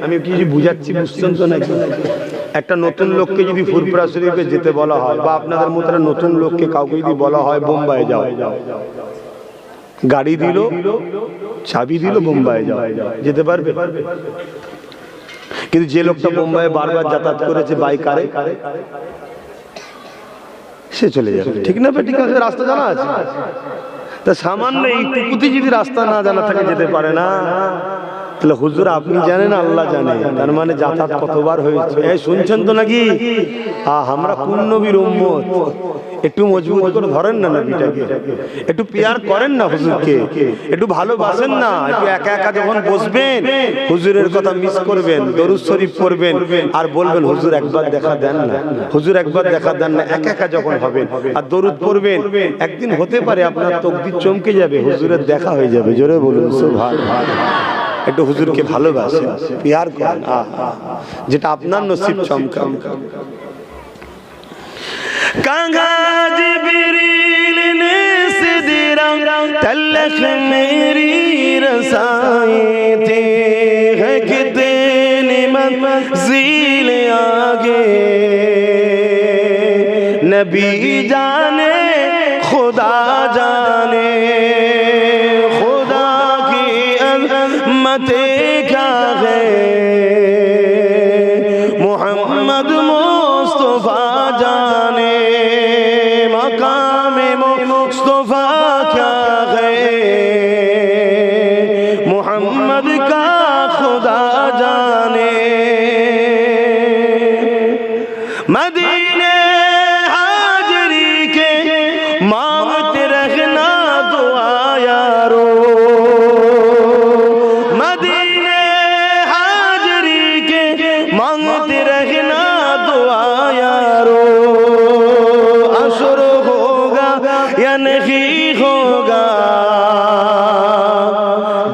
আমি কিছু বুঝাচ্ছি, বুঝছেন তো নাকি? একটা নতুন লোককে যদি ফুরফুরা শরীফে যেতে বলা হয়, বা আপনাদের মতো নতুন লোককে কাউকে যদি বলা হয় বোম্বাই যাও, গাড়ি দিল, চাবি দিল, বোম্বাই যাও, যেতে পারবে? কিন্তু যে লোকটা বোম্বাই বারবার যাতায়াত করেছে বাইকারে, সে চলে যাবে। ঠিক না? ঠিক আছে, রাস্তা জানা আছে। তা সামান্য এইটুকুতে যদি রাস্তা না জানা থাকে যেতে পারে না, তাহলে হুজুর আপনি জানেন আল্লাহ জানে, তার মানে যাতায়াত কতবার হয়েছে। এই শুনছেন তো নাকি? আমরা কোন নবীর উম্মত? একটু মজবুত করে ধরেন না নবীটাকে, একটু পিয়ার করেন না হুজুরকে, একটু ভালোবাসেন না। একটু একা একা যখন বসবেন হুজুরের কথা মিস করবেন, দরুদ শরীফ পড়বেন আর বলবেন হুজুর একবার দেখা দেন না, হুজুর একবার দেখা দেন না। একা একা যখন হবেন আর দরুদ পড়বেন, একদিন হতে পারে আপনার তকদির চমকে যাবে, হুজুরের দেখা হয়ে যাবে। জোরে বলুন সুবহানাল্লাহ। একটু হুজুরকে ভালোবাসেন, পিয়ার করেন, যেটা আপনার নসিব চমকা। कहाँ जिब्रील ने सिदरा तलक मेरी रसाए थे। है कितनी मंज़िल आगे नबी जाने खुदा जाने। खुदा की अज़मत क्या है, मोहम्मद मुस्तफा जाने। मकाम मुस्तफा क्या है, मोहम्मद का खुदा जाने। मदीने हाजरी के मांगते रखना दुआ यारो। मदीने हाजरी के मांगते रखना दुआ यारो। असर होगा या नहीं होगा,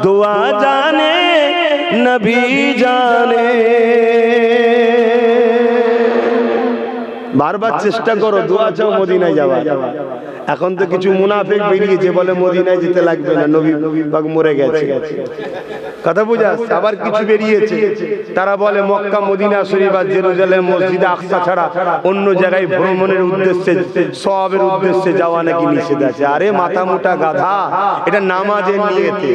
दुआ जाने नबी जाने। বারবার চেষ্টা করো, দোয়া চাও মদিনায় যাওয়ার। এখন তো কিছু মুনাফিক বেরিয়েছে, বলে মদিনায় যেতে লাগবে না, নবী পাক মরে গেছে। কথা বুঝা আসছে? আবার কিছু বেরিয়েছে, তারা বলে মক্কা, মদিনা শরীফ আর জেরুজালেম, মসজিদে আকসা ছাড়া অন্য জায়গায় ভ্রমণের উদ্দেশ্যে, সওয়াবের উদ্দেশ্যে যাওয়া নাকি নিষেধ আছে। আরে মাথা মোটা গাধা, এটা নামাজের নিয়তে।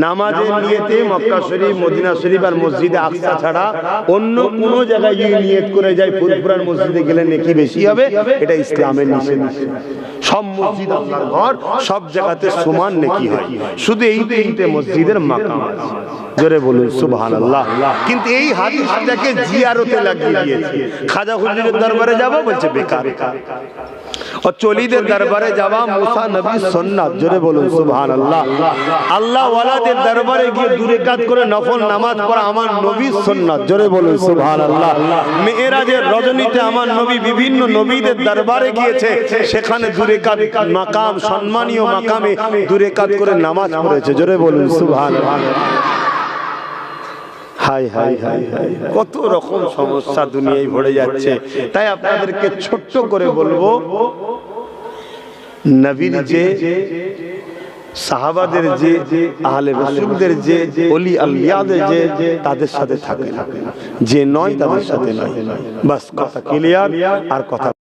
নামাজের নিয়তে মক্কা শরীফ, মদিনা শরীফ আর মসজিদে আকসা ছাড়া অন্য কোন জায়গায় যদি নিয়ত করে যায় ফুরফুরার মসজিদে গেলে নেকি বেশি হবে, এটা ইসলামের নিষেধ। সব মসজিদ আল্লাহর ঘর, সব জায়গাতে সমান নেকি হয়, শুধু এই তিনটে মসজিদের মাকাম আছে। জোরে বলুন সুবহানাল্লাহ। কিন্তু এই হাদিসটাকে জিয়ারতে লাগিয়ে দিয়েছে। খাজা হুজুরের দরবারে যাব বলছে বেকার, और চলিদের দরবারে যাওয়া মুসা নবীর সুন্নাত। জোরে বলুন সুবহানাল্লাহ। আল্লাহ ওয়ালাদের দরবারে গিয়ে দুই রাকাত করে নফল নামাজ পড়া আমার নবীর সুন্নাত। জোরে বলুন সুবহানাল্লাহ। মেরাজের রজনীতে আমার নবী বিভিন্ন নবীদের দরবারে গিয়েছে, সেখানে দুই রাকাত মাকাম, সম্মানীয় মাকামে দুই রাকাত করে নামাজ পড়েছে। জোরে বলুন সুবহানাল্লাহ। হাই হাই হাই হাই, কত রকম সমস্যা দুনিয়ায় ভরে যাচ্ছে। তাই আপনাদেরকে ছোট্ট করে বলবো, নবীর যে সাহাবাদের যে আহলে রাসূলদের যে ওলি আলিয়াদের যে তাদের সাথে থাকে, যে নয় তাদের সাথে নয়। বাস কথা ক্লিয়ার। আর কথা